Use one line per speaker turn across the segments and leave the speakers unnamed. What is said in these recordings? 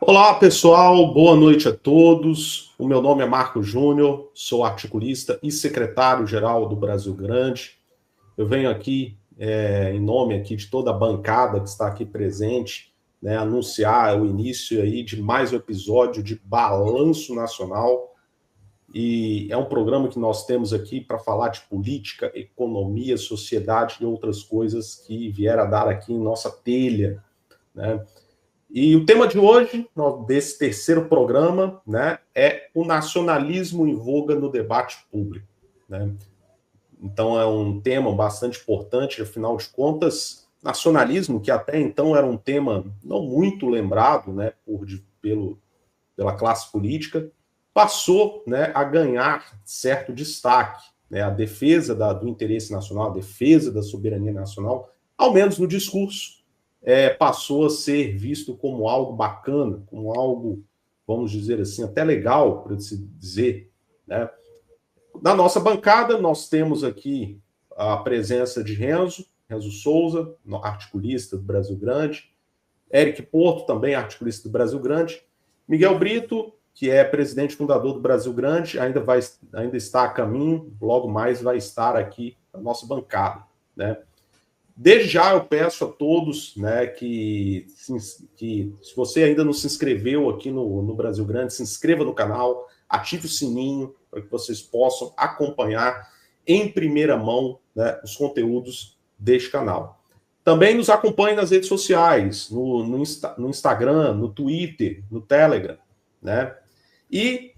Olá, pessoal, boa noite a todos. O meu nome é Marco Júnior, sou articulista e secretário-geral do Brasil Grande. Eu venho aqui, em nome aqui de toda a bancada que está aqui presente, anunciar o início aí de mais um episódio de Balanço Nacional. E é um programa que nós temos aqui para falar de política, economia, sociedade e outras coisas que vieram a dar aqui em nossa telha, né? E o tema de hoje, desse terceiro programa, é o nacionalismo em voga no debate público, né? Então é um tema bastante importante, afinal de contas, nacionalismo, que até então era um tema não muito lembrado, né, pela classe política, passou, né, a ganhar certo destaque, né? A defesa do interesse nacional, a defesa da soberania nacional, ao menos no discurso, passou a ser visto como algo bacana, como algo, vamos dizer assim, até legal, para se dizer, né? Na nossa bancada, nós temos aqui a presença de Renzo Souza, articulista do Brasil Grande, Eric Porto, também articulista do Brasil Grande, Miguel Brito, que é presidente fundador do Brasil Grande, ainda está a caminho, logo mais vai estar aqui na nossa bancada, né? Desde já eu peço a todos, né, que se você ainda não se inscreveu aqui no Brasil Grande, se inscreva no canal, ative o sininho para que vocês possam acompanhar em primeira mão, né, os conteúdos deste canal. Também nos acompanhe nas redes sociais, no Instagram, no Twitter, no Telegram, né? E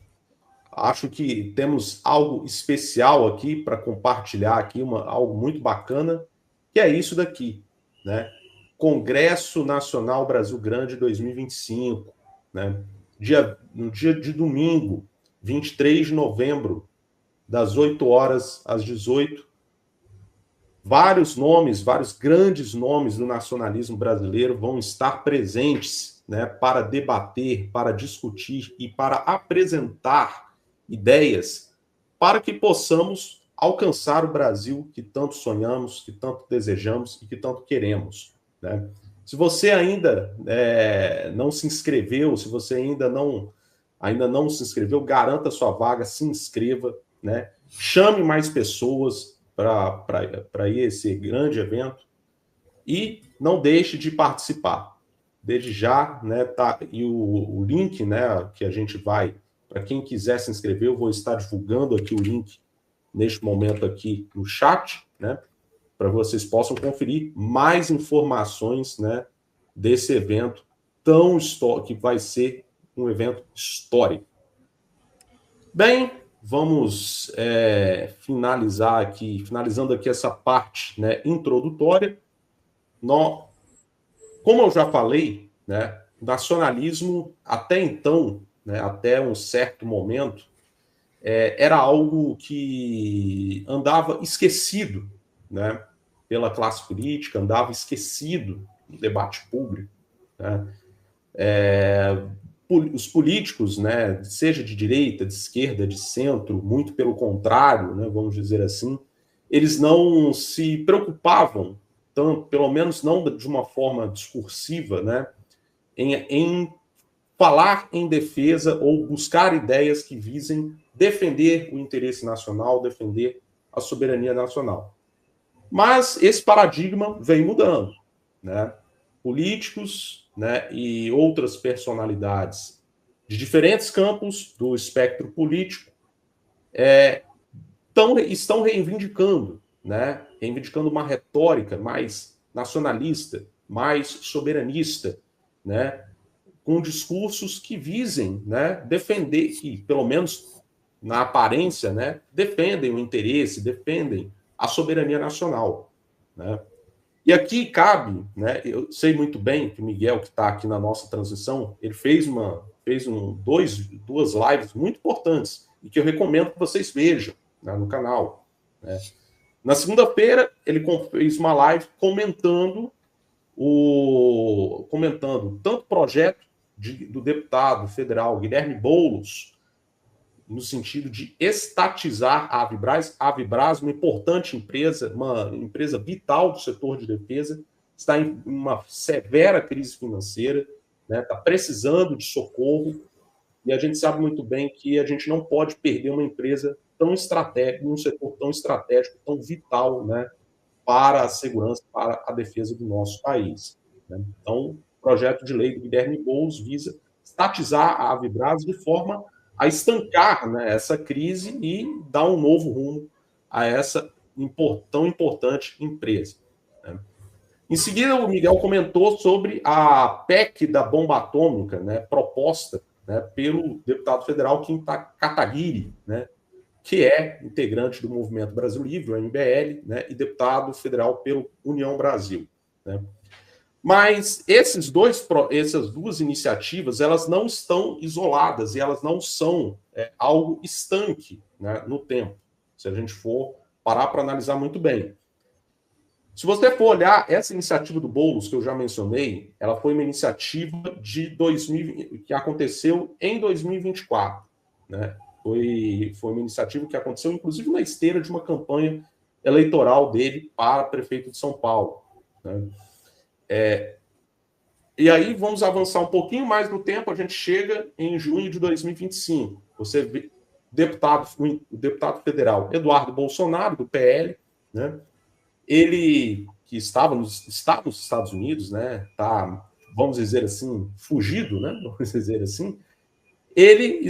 acho que temos algo especial aqui para compartilhar aqui, algo muito bacana, que é isso daqui, né? Congresso Nacional Brasil Grande 2025, né? No dia de domingo, 23 de novembro, das 8 horas às 18, vários grandes nomes do nacionalismo brasileiro vão estar presentes, né, para debater, para discutir e para apresentar ideias para que possamos alcançar o Brasil que tanto sonhamos, que tanto desejamos e que tanto queremos, né? Se você ainda não se inscreveu, se você ainda não se inscreveu, garanta sua vaga, se inscreva, né? Chame mais pessoas para ir a esse grande evento e não deixe de participar. Desde já, né, tá, e o link, né, que a gente vai, para quem quiser se inscrever, eu vou estar divulgando aqui o link neste momento aqui no chat, né, para vocês possam conferir mais informações, né, desse evento tão histórico, que vai ser um evento histórico. Bem, vamos finalizando aqui essa parte, né, introdutória. Como eu já falei, né, o nacionalismo até então, né, até um certo momento, era algo que andava esquecido, né, pela classe política, andava esquecido no debate público, né? Os políticos, né, seja de direita, de esquerda, de centro, muito pelo contrário, né, vamos dizer assim, eles não se preocupavam tanto, pelo menos não de uma forma discursiva, né, em falar em defesa ou buscar ideias que visem defender o interesse nacional, defender a soberania nacional. Mas esse paradigma vem mudando, né? Políticos, né, e outras personalidades de diferentes campos do espectro político estão reivindicando, né? Reivindicando uma retórica mais nacionalista, mais soberanista, né? Com discursos que visem, né, defender, que pelo menos na aparência, né, defendem o interesse, defendem a soberania nacional, né? E aqui cabe, né, eu sei muito bem que o Miguel, que está aqui na nossa transição, ele fez duas lives muito importantes e que eu recomendo que vocês vejam, né, no canal, né? Na segunda-feira, ele fez uma live comentando tanto o projeto do deputado federal Guilherme Boulos, no sentido de estatizar a Avibraz. A Avibraz, uma importante empresa, uma empresa vital do setor de defesa, está em uma severa crise financeira, né? Está precisando de socorro, e a gente sabe muito bem que a gente não pode perder uma empresa tão estratégica, um setor tão estratégico, tão vital, né, para a segurança, para a defesa do nosso país, né? Então, o projeto de lei do Guilherme Boulos visa estatizar a Avibras de forma a estancar, né, essa crise e dar um novo rumo a essa tão importante empresa, né? Em seguida, o Miguel comentou sobre a PEC da bomba atômica, né, proposta, né, pelo deputado federal Kim Kataguiri, né, que é integrante do Movimento Brasil Livre, o MBL, né, e deputado federal pelo União Brasil, né. Mas essas duas iniciativas, elas não estão isoladas e elas não são algo estanque, né, no tempo, se a gente for parar para analisar muito bem. Se você for olhar essa iniciativa do Boulos, que eu já mencionei, ela foi uma iniciativa de 2000, que aconteceu em 2024, né? Foi uma iniciativa que aconteceu, inclusive, na esteira de uma campanha eleitoral dele para prefeito de São Paulo, né? E aí vamos avançar um pouquinho mais no tempo, a gente chega em junho de 2025. Você vê o deputado federal Eduardo Bolsonaro, do PL, né? Ele, que estava nos Estados Unidos, né, tá, vamos dizer assim, fugido, né, vamos dizer assim, ele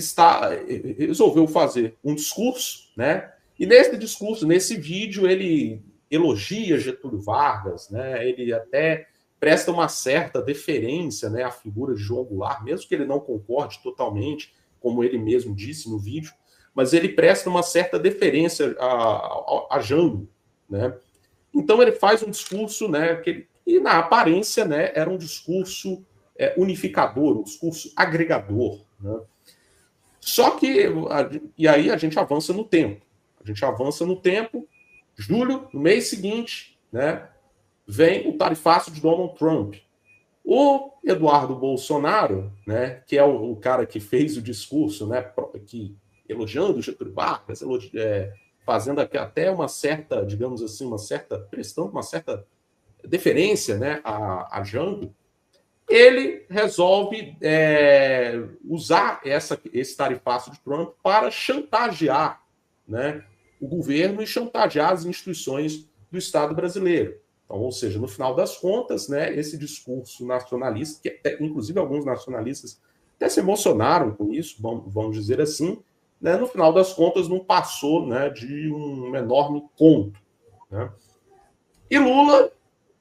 resolveu fazer um discurso, né, e nesse discurso, nesse vídeo, ele elogia Getúlio Vargas, né, ele até presta uma certa deferência, né, à figura de João Goulart, mesmo que ele não concorde totalmente, como ele mesmo disse no vídeo, mas ele presta uma certa deferência a Jango, né. Então ele faz um discurso, né, e na aparência, né, era um discurso unificador, um discurso agregador, né? Só que, e aí a gente avança no tempo. A gente avança no tempo, julho, no mês seguinte, né, vem o tarifaço de Donald Trump. O Eduardo Bolsonaro, né, que é o cara que fez o discurso, né, que elogiando o Getúlio Vargas, fazendo até uma certa, digamos assim, prestando uma certa deferência, né, a Jango, ele resolve usar esse tarifaço de Trump para chantagear, né, o governo e chantagear as instituições do Estado brasileiro. Então, ou seja, no final das contas, né, esse discurso nacionalista, que inclusive alguns nacionalistas até se emocionaram com isso, vamos dizer assim, né, no final das contas não passou, né, de um enorme conto, né? E Lula,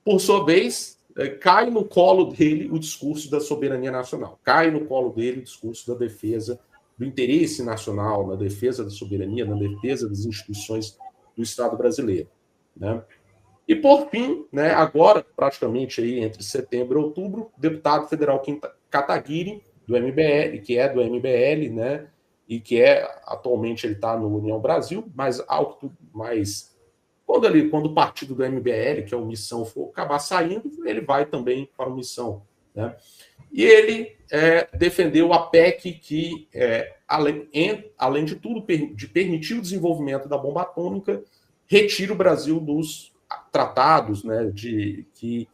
por sua vez, cai no colo dele o discurso da soberania nacional, cai no colo dele o discurso da defesa do interesse nacional, na defesa da soberania, na defesa das instituições do Estado brasileiro, né? E, por fim, né, agora, praticamente aí entre setembro e outubro, o deputado federal Kim Kataguiri, do MBL, que é do MBL, né, e que atualmente ele está no União Brasil, mas quando o partido do MBL, que é o Missão, for acabar saindo, ele vai também para o Missão, né? E ele defendeu a PEC que, além de tudo, de permitir o desenvolvimento da bomba atômica, retira o Brasil dos tratados, né, que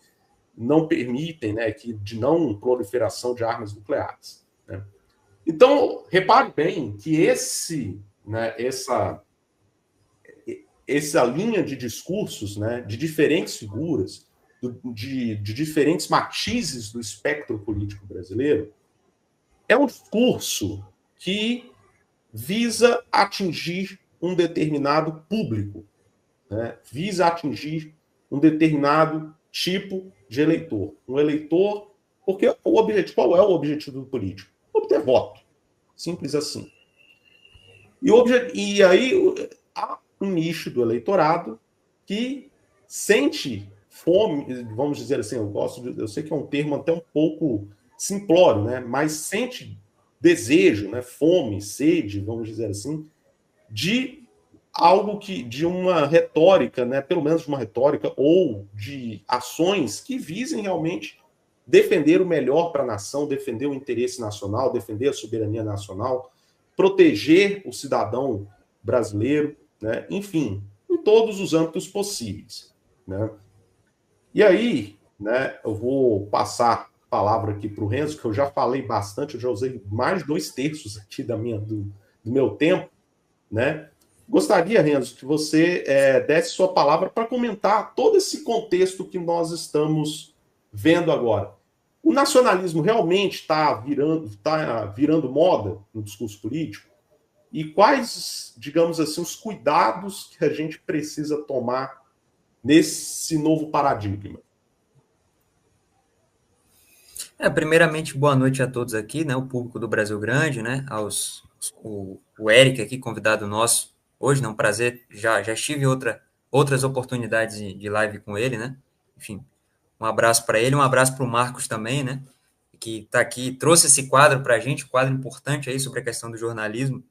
não permitem, né, de não proliferação de armas nucleares, né? Então, repare bem que essa linha de discursos, né, de diferentes figuras, de diferentes matizes do espectro político brasileiro, é um discurso que visa atingir um determinado público, né? Visa atingir um determinado tipo de eleitor. Um eleitor, porque qual é o objetivo do político? Obter voto. Simples assim. E aí há um nicho do eleitorado que sente fome, vamos dizer assim, eu sei que é um termo até um pouco simplório, né? Mas sente desejo, né? Fome, sede, vamos dizer assim, de de uma retórica, né, pelo menos de uma retórica, ou de ações que visem realmente defender o melhor para a nação, defender o interesse nacional, defender a soberania nacional, proteger o cidadão brasileiro, né, enfim, em todos os âmbitos possíveis, né? E aí, né, eu vou passar palavra aqui para o Renzo, que eu já falei bastante, eu já usei mais de 2/3 aqui do meu tempo, né? Gostaria, Renzo, que você desse sua palavra para comentar todo esse contexto que nós estamos vendo agora. O nacionalismo realmente está virando moda no discurso político? E quais, digamos assim, os cuidados que a gente precisa tomar nesse novo paradigma?
Primeiramente, boa noite a todos aqui, né? O público do Brasil Grande, né? O Eric aqui, convidado nosso hoje, né? Um prazer. Já estive em outras oportunidades de live com ele, né? Enfim, um abraço para ele, um abraço para o Marcos também, né? Que está aqui, trouxe esse quadro para a gente, um quadro importante aí sobre a questão do jornalismo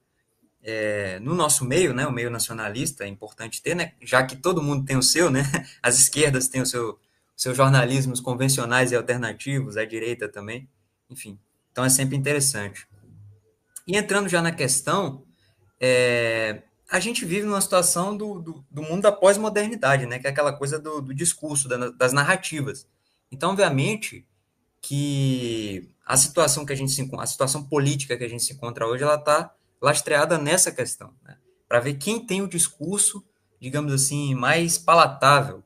no nosso meio, né? O meio nacionalista, é importante ter, né? Já que todo mundo tem o seu, né? As esquerdas têm o seu seus jornalismos convencionais e alternativos, a direita também, enfim. Então é sempre interessante. E entrando já na questão, a gente vive numa situação do mundo da pós-modernidade, né? Que é aquela coisa do discurso, das narrativas. Então, obviamente, que a situação que a situação política que a gente se encontra hoje, ela está lastreada nessa questão, né? Para ver quem tem o discurso, digamos assim, mais palatável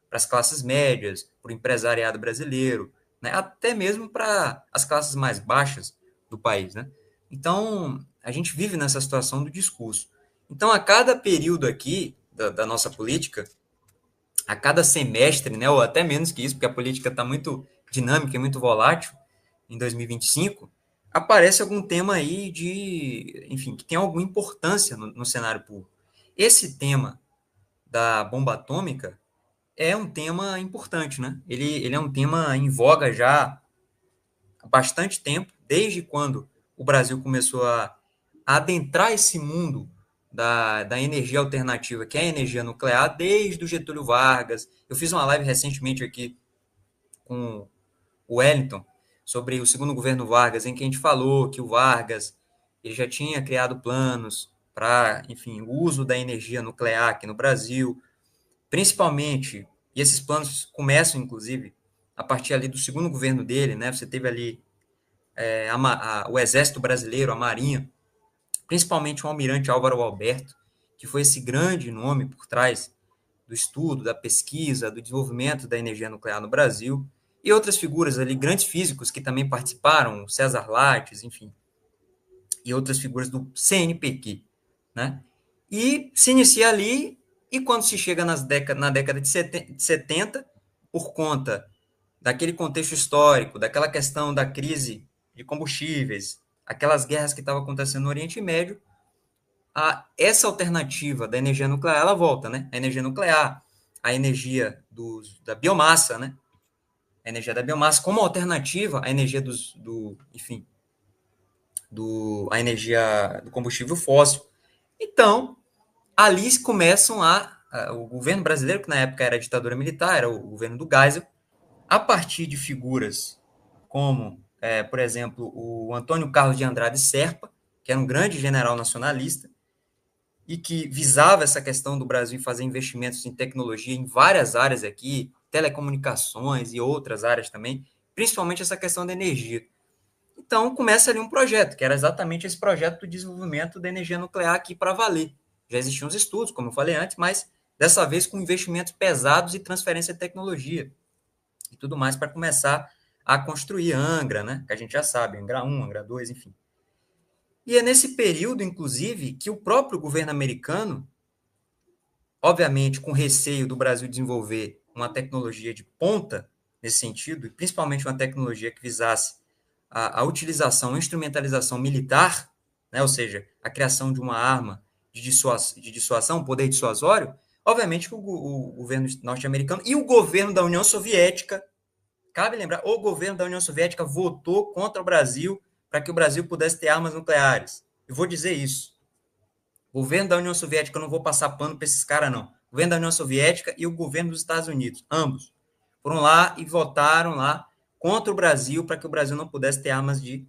para as classes médias, para o empresariado brasileiro, né? Até mesmo para as classes mais baixas do país, né? Então, a gente vive nessa situação do discurso. Então, a cada período aqui da nossa política, a cada semestre, né, ou até menos que isso, porque a política está muito dinâmica e muito volátil em 2025, aparece algum tema aí enfim, que tem alguma importância no cenário público. Esse tema da bomba atômica é um tema importante, né? Ele é um tema em voga já há bastante tempo, desde quando o Brasil começou a adentrar esse mundo da energia alternativa, que é a energia nuclear, desde o Getúlio Vargas. Eu fiz uma live recentemente aqui com o Wellington sobre o segundo governo Vargas, em que a gente falou que o Vargas ele já tinha criado planos para, enfim, o uso da energia nuclear aqui no Brasil, principalmente, e esses planos começam, inclusive, a partir ali do segundo governo dele, né? Você teve ali o Exército Brasileiro, a Marinha, principalmente o almirante Álvaro Alberto, que foi esse grande nome por trás do estudo, da pesquisa, do desenvolvimento da energia nuclear no Brasil, e outras figuras ali, grandes físicos que também participaram, César Lattes, enfim, e outras figuras do CNPq, né? E se inicia ali, e quando se chega na década de 70, por conta daquele contexto histórico, daquela questão da crise de combustíveis, aquelas guerras que estavam acontecendo no Oriente Médio, essa alternativa da energia nuclear, ela volta, né? A energia nuclear, a energia da biomassa, né? A energia da biomassa como alternativa à energia enfim, a energia do combustível fóssil. Então, ali começam o governo brasileiro, que na época era a ditadura militar, era o governo do Geisel, a partir de figuras como, por exemplo, o Antônio Carlos de Andrade Serpa, que era um grande general nacionalista, e que visava essa questão do Brasil fazer investimentos em tecnologia em várias áreas aqui, telecomunicações e outras áreas também, principalmente essa questão da energia. Então, começa ali um projeto, que era exatamente esse projeto do desenvolvimento da energia nuclear aqui para valer. Já existiam os estudos, como eu falei antes, mas dessa vez com investimentos pesados e transferência de tecnologia e tudo mais para começar a construir Angra, né? Que a gente já sabe, Angra 1, Angra 2, enfim. E é nesse período, inclusive, que o próprio governo americano, obviamente com receio do Brasil desenvolver uma tecnologia de ponta nesse sentido, e principalmente uma tecnologia que visasse a utilização, a instrumentalização militar, né, ou seja, a criação de uma arma de dissuasão, um poder dissuasório, obviamente que o governo norte-americano e o governo da União Soviética, cabe lembrar, o governo da União Soviética votou contra o Brasil para que o Brasil pudesse ter armas nucleares. Eu vou dizer isso. O governo da União Soviética, eu não vou passar pano para esses caras, não. O governo da União Soviética e o governo dos Estados Unidos, ambos, foram lá e votaram lá contra o Brasil para que o Brasil não pudesse ter armas de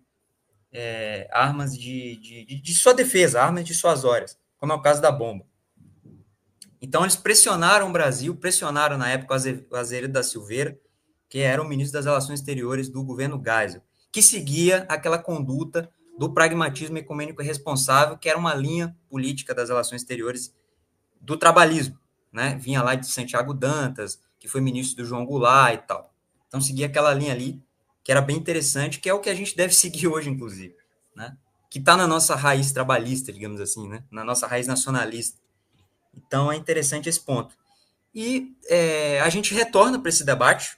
sua defesa, armas dissuasórias, como é o caso da bomba. Então, eles pressionaram o Brasil, pressionaram na época o Azevedo da Silveira, que era o ministro das Relações Exteriores do governo Geisel, que seguia aquela conduta do pragmatismo ecumênico e responsável, que era uma linha política das relações exteriores do trabalhismo, né? Vinha lá de Santiago Dantas, que foi ministro do João Goulart e tal. Então, seguia aquela linha ali, que era bem interessante, que é o que a gente deve seguir hoje, inclusive, né? Que está na nossa raiz trabalhista, digamos assim, né? Na nossa raiz nacionalista. Então, é interessante esse ponto. E a gente retorna para esse debate,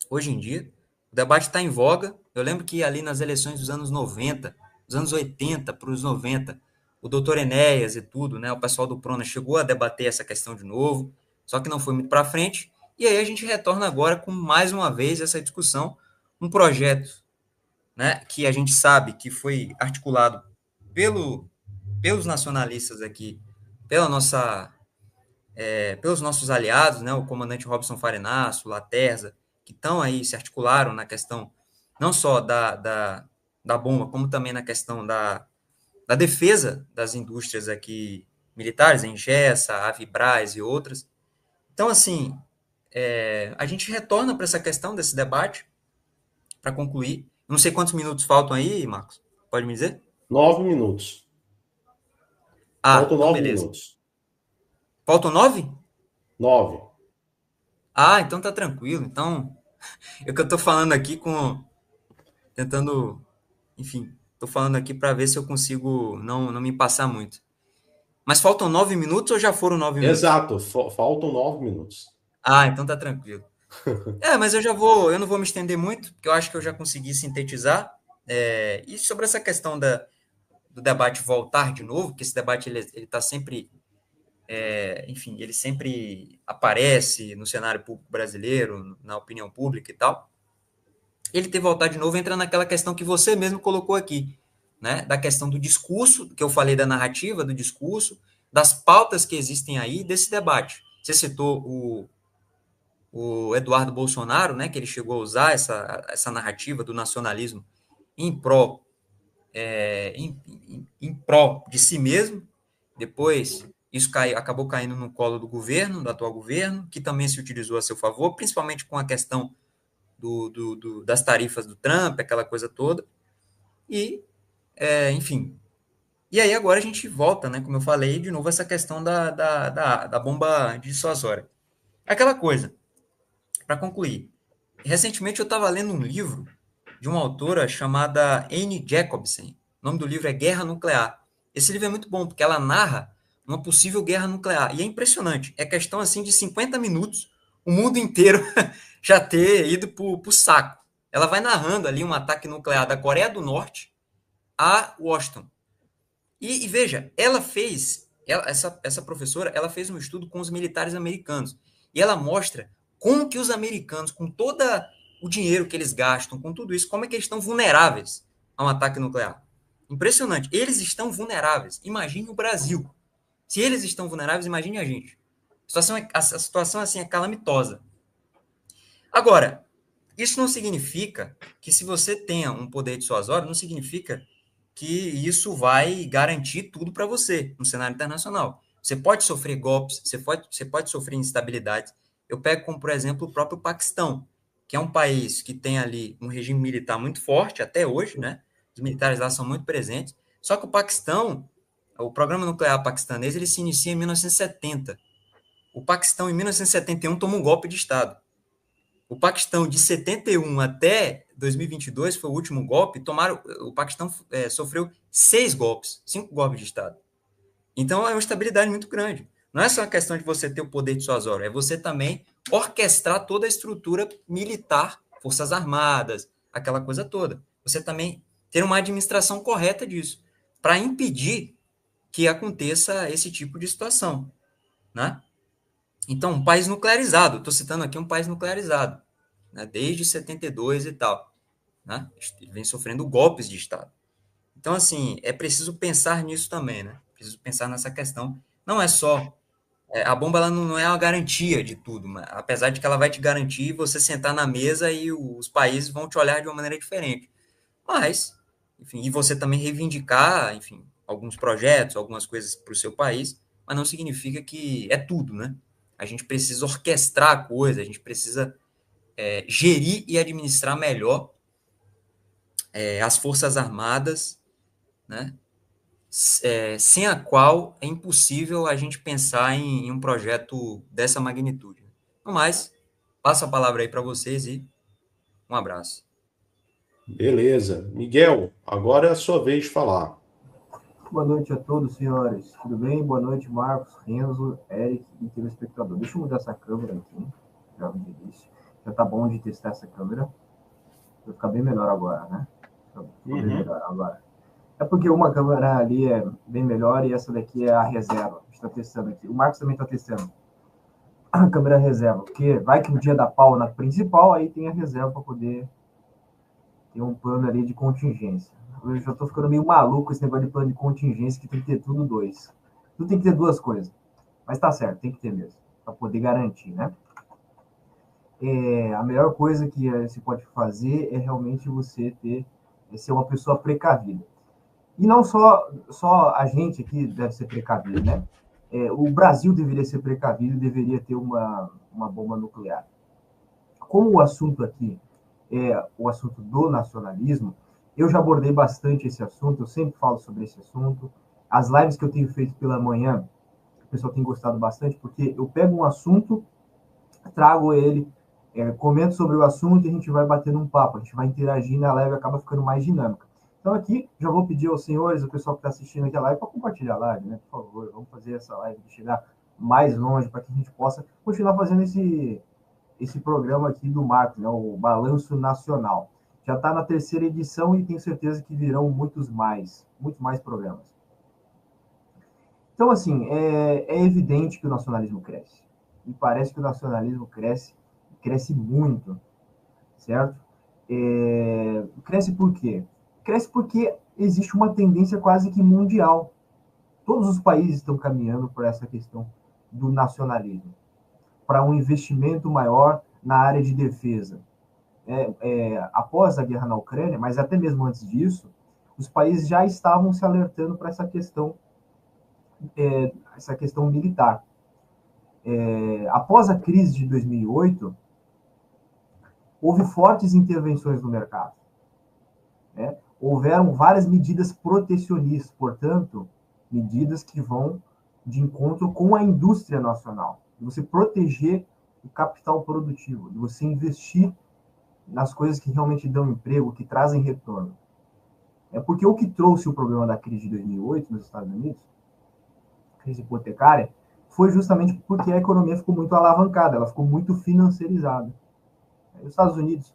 hoje em dia. O debate está em voga. Eu lembro que ali nas eleições dos anos 90, dos anos 80 para os 90, o doutor Enéas e tudo, né, o pessoal do Prona chegou a debater essa questão de novo, só que não foi muito para frente. E aí a gente retorna agora com mais uma vez essa discussão, um projeto, né, que a gente sabe que foi articulado pelos nacionalistas aqui, pela nossa pelos nossos aliados, né, o comandante Robson Farenasso, Laterza, que estão aí, se articularam na questão não só da bomba, como também na questão da defesa das indústrias aqui militares, a Engessa, a Avibraz e outras. Então, assim, a gente retorna para essa questão desse debate, para concluir. Não sei quantos minutos faltam aí, Marcos. Pode me dizer?
9 minutos.
Ah,
Faltam
então
nove
beleza.
minutos.
Faltam 9?
9.
Ah, então tá tranquilo. Então, é o que eu tô falando aqui tentando, enfim, tô falando aqui para ver se eu consigo não me passar muito. Mas faltam 9 minutos ou já foram 9 minutos?
Exato, faltam 9 minutos.
Ah, então tá tranquilo. Mas eu não vou me estender muito, porque eu acho que eu já consegui sintetizar. E sobre essa questão do debate voltar de novo, que esse debate ele tá sempre, enfim, ele sempre aparece no cenário público brasileiro, na opinião pública e tal. Ele ter voltado de novo entra naquela questão que você mesmo colocou aqui, né? Da questão do discurso, que eu falei da narrativa, do discurso, das pautas que existem aí, desse debate. Você citou o Eduardo Bolsonaro, né? Que ele chegou a usar essa narrativa do nacionalismo em pró, em pró de si mesmo. Depois, isso acabou caindo no colo do governo, do atual governo, que também se utilizou a seu favor, principalmente com a questão das tarifas do Trump, aquela coisa toda. E, enfim. E aí agora a gente volta, né? Como eu falei, de novo, essa questão da bomba dissuasória. Aquela coisa, para concluir. Recentemente eu estava lendo um livro de uma autora chamada Anne Jacobsen. O nome do livro é Guerra Nuclear. Esse livro é muito bom, porque ela narra uma possível guerra nuclear. E é impressionante. É questão assim de 50 minutos, o mundo inteiro já ter ido para o saco. Ela vai narrando ali um ataque nuclear da Coreia do Norte a Washington. E veja, essa professora, ela fez um estudo com os militares americanos. E ela mostra como que os americanos, com todo o dinheiro que eles gastam, com tudo isso, como é que eles estão vulneráveis a um ataque nuclear. Impressionante. Eles estão vulneráveis. Imagine o Brasil. Se eles estão vulneráveis, imagine a gente. A situação assim, é calamitosa. Agora, isso não significa que se você tenha um poder dissuasório, não significa que isso vai garantir tudo para você no cenário internacional. Você pode sofrer golpes, você pode sofrer instabilidades. Eu pego como, por exemplo, o próprio Paquistão, que é um país que tem ali um regime militar muito forte até hoje, né? Os militares lá são muito presentes. Só que o Paquistão, o programa nuclear paquistanês, ele se inicia em 1970. O Paquistão, em 1971, toma um golpe de Estado. O Paquistão, de 71 até 2022, foi o último golpe, o Paquistão sofreu 6 golpes, 5 golpes de Estado. Então, é uma estabilidade muito grande. Não é só uma questão de você ter o poder dissuasório, é você também orquestrar toda a estrutura militar, forças armadas, aquela coisa toda. Você também ter uma administração correta disso, para impedir que aconteça esse tipo de situação, né? Então, um país nuclearizado, estou citando aqui um país nuclearizado, né, desde 72 e tal, né, vem sofrendo golpes de Estado. Então, assim, é preciso pensar nisso também, né, preciso pensar nessa questão. Não é só, a bomba ela não é uma garantia de tudo, mas, apesar de que ela vai te garantir você sentar na mesa e os países vão te olhar de uma maneira diferente. Mas, enfim, e você também reivindicar, enfim, alguns projetos, algumas coisas para o seu país, mas não significa que é tudo, né? A gente precisa orquestrar a coisa, a gente precisa gerir e administrar melhor as Forças Armadas, né? Sem a qual é impossível a gente pensar em um projeto dessa magnitude. No mais, passo a palavra aí para vocês e um abraço.
Beleza. Miguel, agora é a sua vez de falar.
Boa noite a todos, senhores. Tudo bem? Boa noite, Marcos, Renzo, Eric e telespectador. Deixa eu mudar essa câmera aqui, já no início. Já tá bom de testar essa câmera. Vai ficar bem melhor agora, né? Bem melhor agora. É porque uma câmera ali é bem melhor e essa daqui é a reserva. A gente está testando aqui. O Marcos também está testando a câmera reserva, porque vai que um dia dá pau na principal, aí tem a reserva para poder ter um plano ali de contingência. Eu já estou ficando meio maluco com esse negócio de plano de contingência, que tem que ter tudo dois. Tudo tem que ter duas coisas. Mas tá certo, tem que ter mesmo, para poder garantir, né? A melhor coisa que você pode fazer é realmente você ser uma pessoa precavida. E não só a gente aqui deve ser precavido, né? O Brasil deveria ser precavido e deveria ter uma bomba nuclear. Como o assunto aqui é o assunto do nacionalismo, eu já abordei bastante esse assunto, eu sempre falo sobre esse assunto. As lives que eu tenho feito pela manhã, o pessoal tem gostado bastante, porque eu pego um assunto, trago ele, comento sobre o assunto e a gente vai batendo um papo, a gente vai interagindo e a live acaba ficando mais dinâmica. Então aqui, já vou pedir aos senhores, o pessoal que está assistindo aqui a live, para compartilhar a live, né? Por favor, vamos fazer essa live chegar mais longe, para que a gente possa continuar fazendo esse programa aqui do Marcos, né? O Balanço Nacional. Já está na 3ª edição e tenho certeza que virão muito mais programas. Então, assim, é evidente que o nacionalismo cresce. E parece que o nacionalismo cresce muito, certo? Cresce por quê? Cresce porque existe uma tendência quase que mundial. Todos os países estão caminhando por essa questão do nacionalismo, para um investimento maior na área de defesa. Após a guerra na Ucrânia, mas até mesmo antes disso, os países já estavam se alertando para essa questão militar. Após a crise de 2008, houve fortes intervenções no mercado. Houveram várias medidas protecionistas, portanto, medidas que vão de encontro com a indústria nacional. De você proteger o capital produtivo, de você investir nas coisas que realmente dão emprego, que trazem retorno. Porque o que trouxe o problema da crise de 2008 nos Estados Unidos, crise hipotecária, foi justamente porque a economia ficou muito alavancada, ela ficou muito financiarizada. Os Estados Unidos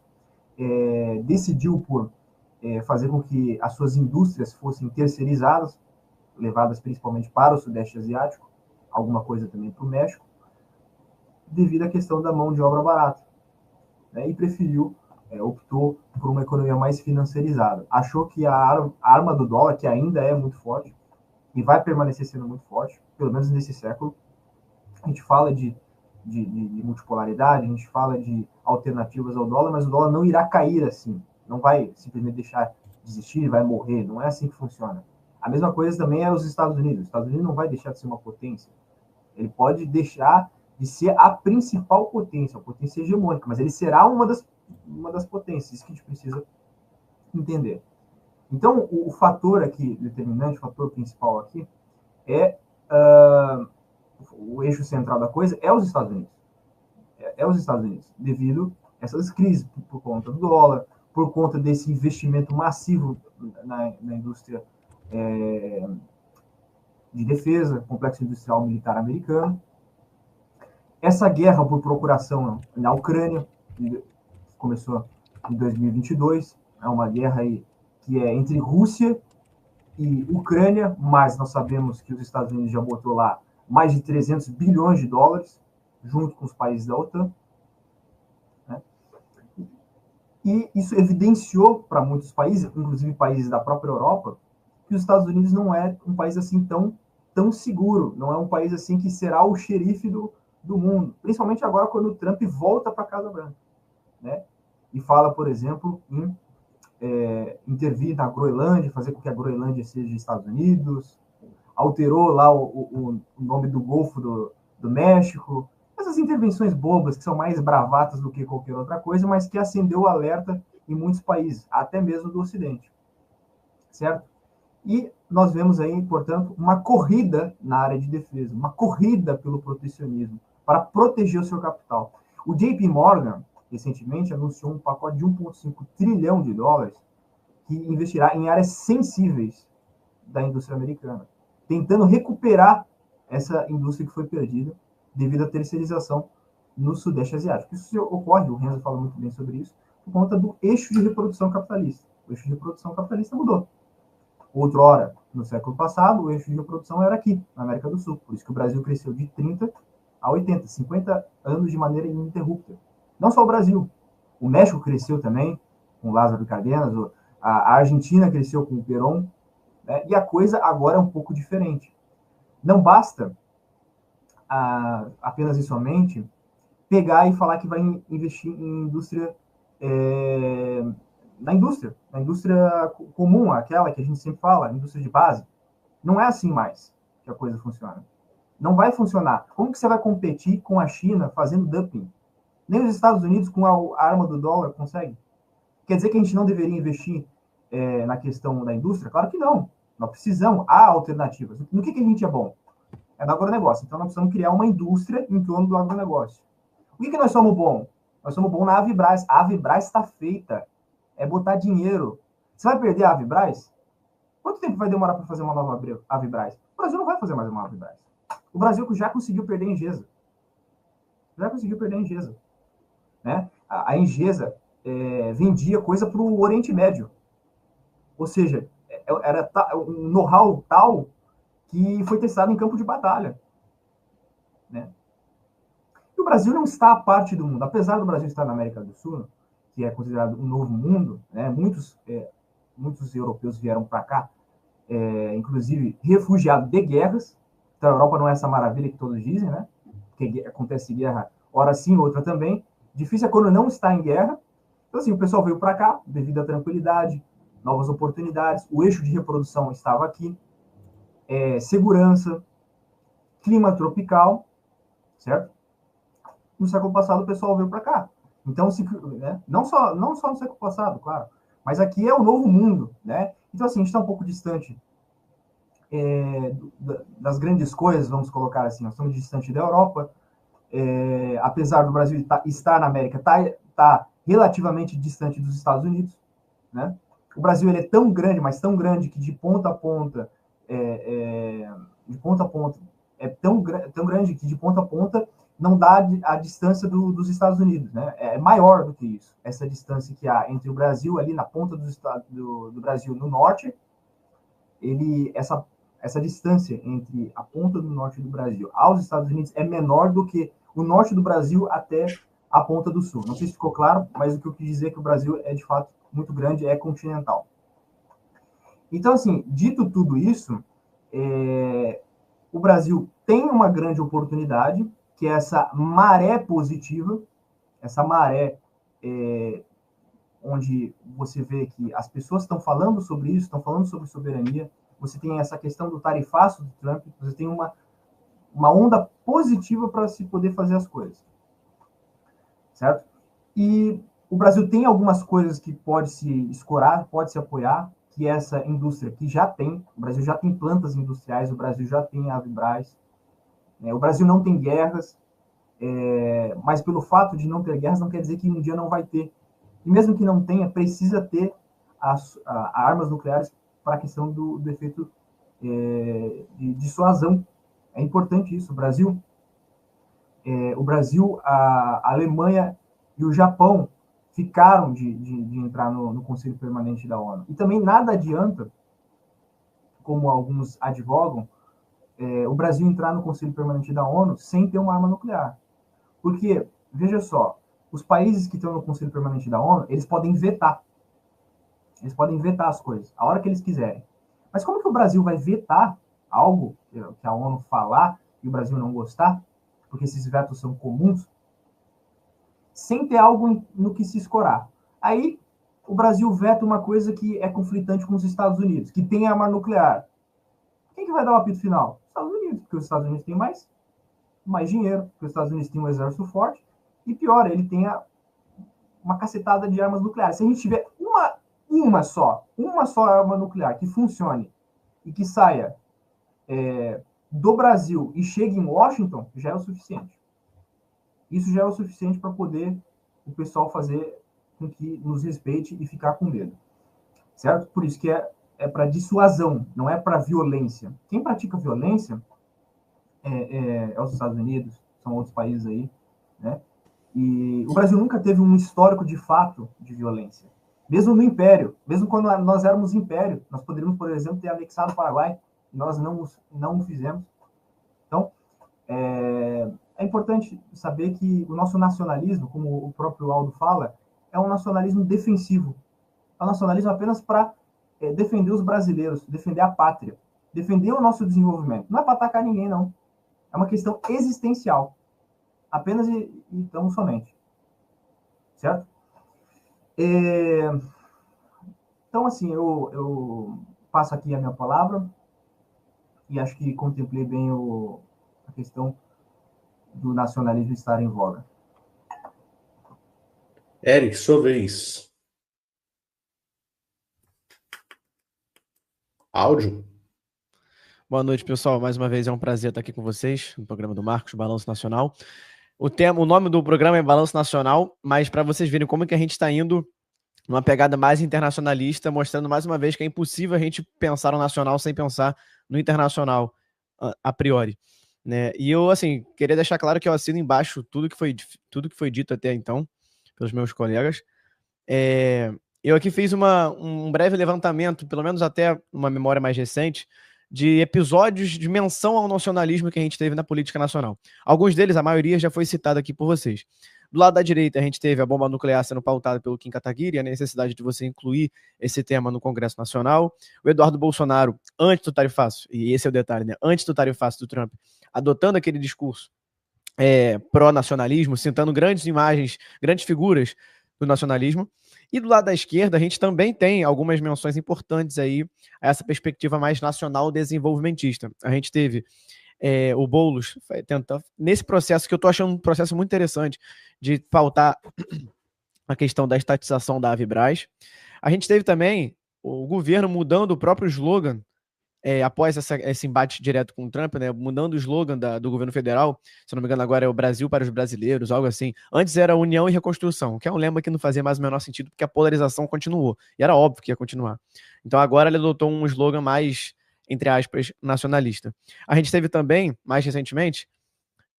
decidiu por fazer com que as suas indústrias fossem terceirizadas, levadas principalmente para o Sudeste Asiático, alguma coisa também para o México, devido à questão da mão de obra barata. E preferiu, optou por uma economia mais financiarizada. Achou que a arma do dólar, que ainda é muito forte, e vai permanecer sendo muito forte, pelo menos nesse século, a gente fala de multipolaridade, a gente fala de alternativas ao dólar, mas o dólar não irá cair assim, não vai simplesmente deixar de existir, vai morrer, não é assim que funciona. A mesma coisa também é os Estados Unidos. Os Estados Unidos não vai deixar de ser uma potência. Ele pode deixar de ser a principal potência, a potência hegemônica, mas ele será uma das potências, isso que a gente precisa entender. Então, o fator aqui determinante, o fator principal aqui, o eixo central da coisa é os Estados Unidos. É os Estados Unidos, devido a essas crises, por conta do dólar, por conta desse investimento massivo na indústria de defesa, complexo industrial militar americano. Essa guerra por procuração na Ucrânia, que começou em 2022, é uma guerra aí que é entre Rússia e Ucrânia, mas nós sabemos que os Estados Unidos já botou lá mais de 300 bilhões de dólares, junto com os países da OTAN. E isso evidenciou para muitos países, inclusive países da própria Europa, que os Estados Unidos não é um país assim tão seguro, não é um país assim que será o xerife do mundo, principalmente agora quando o Trump volta para a Casa Branca, e fala, por exemplo, em intervir na Groenlândia, fazer com que a Groenlândia seja Estados Unidos, alterou lá o nome do Golfo do México, Essas intervenções bobas, que são mais bravatas do que qualquer outra coisa, mas que acendeu o alerta em muitos países, até mesmo do Ocidente. Certo? E nós vemos aí, portanto, uma corrida na área de defesa, uma corrida pelo protecionismo, para proteger o seu capital. O JP Morgan, recentemente, anunciou um pacote de 1,5 trilhão de dólares que investirá em áreas sensíveis da indústria americana, tentando recuperar essa indústria que foi perdida devido à terceirização no Sudeste Asiático. Isso ocorre, o Renzo fala muito bem sobre isso, por conta do eixo de reprodução capitalista. O eixo de reprodução capitalista mudou. Outrora, no século passado, o eixo de reprodução era aqui, na América do Sul. Por isso que o Brasil cresceu de 30 a 80, 50 anos de maneira ininterrupta. Não só o Brasil. O México cresceu também, com Lázaro Cárdenas, a Argentina cresceu com o Perón, né? E a coisa agora é um pouco diferente. Não basta apenas e somente pegar e falar que vai investir em indústria, na indústria comum, aquela que a gente sempre fala, indústria de base. Não é assim mais que a coisa funciona. Não vai funcionar. Como que você vai competir com a China fazendo dumping? Nem os Estados Unidos, com a arma do dólar, consegue. Quer dizer que a gente não deveria investir na questão da indústria? Claro que não. Nós precisamos. Há alternativas. No que a gente é bom? É do agronegócio. Então, nós precisamos criar uma indústria em torno do agronegócio. O que nós somos bons? Nós somos bons na Avibraz. A Avibraz está feita. É botar dinheiro. Você vai perder a Avibraz? Quanto tempo vai demorar para fazer uma nova Avibraz? O Brasil não vai fazer mais uma Avibraz. O Brasil já conseguiu perder a Engesa. Já conseguiu perder a Engesa. Né? A Engesa vendia coisa para o Oriente Médio. Ou seja, era um know-how tal que foi testado em campo de batalha. Né? E o Brasil não está à parte do mundo. Apesar do Brasil estar na América do Sul, que é considerado um novo mundo, né? Muitos europeus vieram para cá, inclusive refugiados de guerras. Então a Europa não é essa maravilha que todos dizem, né? Porque acontece guerra, hora sim, outra também. Difícil é quando não está em guerra. Então, assim, o pessoal veio para cá devido à tranquilidade, novas oportunidades, o eixo de reprodução estava aqui, segurança, clima tropical, certo? No século passado o pessoal veio para cá. Então, né? não só no século passado, claro, mas aqui é o novo mundo, né? Então, assim, a gente está um pouco distante das grandes coisas, vamos colocar assim, nós estamos distante da Europa, apesar do Brasil estar na América, está relativamente distante dos Estados Unidos, né? O Brasil ele é tão grande, mas tão grande que de ponta a ponta é tão grande que de ponta a ponta não dá a distância dos Estados Unidos, né? É maior do que isso. Essa distância que há entre o Brasil, ali na ponta do Brasil no norte, essa distância entre a ponta do norte do Brasil aos Estados Unidos é menor do que o norte do Brasil até a ponta do sul. Não sei se ficou claro, mas o que eu quis dizer é que o Brasil é, de fato, muito grande, é continental. Então, assim, dito tudo isso, o Brasil tem uma grande oportunidade, que é essa maré positiva, essa maré onde você vê que as pessoas estão falando sobre isso, estão falando sobre soberania, você tem essa questão do tarifaço do Trump, você tem uma onda positiva para se poder fazer as coisas. Certo? E o Brasil tem algumas coisas que pode se escorar, pode se apoiar, que é essa indústria que já tem, o Brasil já tem plantas industriais, o Brasil já tem a Avibraz, o Brasil não tem guerras, mas pelo fato de não ter guerras não quer dizer que um dia não vai ter. E mesmo que não tenha, precisa ter armas nucleares para a questão do efeito de dissuasão. É importante isso. O Brasil, a Alemanha e o Japão ficaram de entrar no Conselho Permanente da ONU. E também nada adianta, como alguns advogam, o Brasil entrar no Conselho Permanente da ONU sem ter uma arma nuclear. Porque, veja só, os países que estão no Conselho Permanente da ONU, eles podem vetar. Eles podem vetar as coisas, a hora que eles quiserem. Mas como que o Brasil vai vetar algo que a ONU falar e o Brasil não gostar? Porque esses vetos são comuns, sem ter algo no que se escorar. Aí, o Brasil veta uma coisa que é conflitante com os Estados Unidos, que tem arma nuclear. Quem que vai dar o apito final? Os Estados Unidos, porque os Estados Unidos têm mais. mais dinheiro, porque os Estados Unidos têm um exército forte, e pior, ele tem uma cacetada de armas nucleares. Se a gente tiver uma só arma nuclear que funcione e que saia do Brasil e chegue em Washington, já é o suficiente. Isso já é o suficiente para poder o pessoal fazer com que nos respeite e ficar com medo. Certo? Por isso que é para dissuasão, não é para violência. Quem pratica violência é os Estados Unidos, são outros países aí, né? E o Brasil nunca teve um histórico de fato de violência. Mesmo no Império, mesmo quando nós éramos Império, nós poderíamos, por exemplo, ter anexado o Paraguai, e nós não o fizemos. Então, é importante saber que o nosso nacionalismo, como o próprio Aldo fala, é um nacionalismo defensivo. É um nacionalismo apenas para defender os brasileiros, defender a pátria, defender o nosso desenvolvimento. Não é para atacar ninguém, não. É uma questão existencial. Apenas e tão somente. Certo? Então, assim, eu passo aqui a minha palavra e acho que contemplei bem a questão do nacionalismo estar em voga.
Eric, sua vez. Áudio?
Boa noite, pessoal. Mais uma vez é um prazer estar aqui com vocês no programa do Marcos, Balanço Nacional. O nome do programa é Balanço Nacional, mas para vocês verem como é que a gente está indo numa pegada mais internacionalista, mostrando mais uma vez que é impossível a gente pensar no nacional sem pensar no internacional, a priori. Né? E eu, assim, queria deixar claro que eu assino embaixo tudo que foi dito até então pelos meus colegas. Eu aqui fiz um breve levantamento, pelo menos até uma memória mais recente, de episódios de menção ao nacionalismo que a gente teve na política nacional. Alguns deles, a maioria, já foi citada aqui por vocês. Do lado da direita, a gente teve a bomba nuclear sendo pautada pelo Kim Kataguiri, a necessidade de você incluir esse tema no Congresso Nacional. O Eduardo Bolsonaro, antes do tarifaço, e esse é o detalhe, né? Antes do tarifaço do Trump, adotando aquele discurso pró-nacionalismo, citando grandes imagens, grandes figuras do nacionalismo. E do lado da esquerda, a gente também tem algumas menções importantes aí a essa perspectiva mais nacional desenvolvimentista. A gente teve o Boulos tentando, nesse processo que eu estou achando um processo muito interessante de pautar a questão da estatização da Avibraz. A gente teve também o governo mudando o próprio slogan após esse embate direto com o Trump, né, mudando o slogan do governo federal, se não me engano agora é o Brasil para os brasileiros, algo assim. Antes era União e Reconstrução, que é um lema que não fazia mais o menor sentido, porque a polarização continuou, e era óbvio que ia continuar. Então agora ele adotou um slogan mais, entre aspas, nacionalista. A gente teve também, mais recentemente,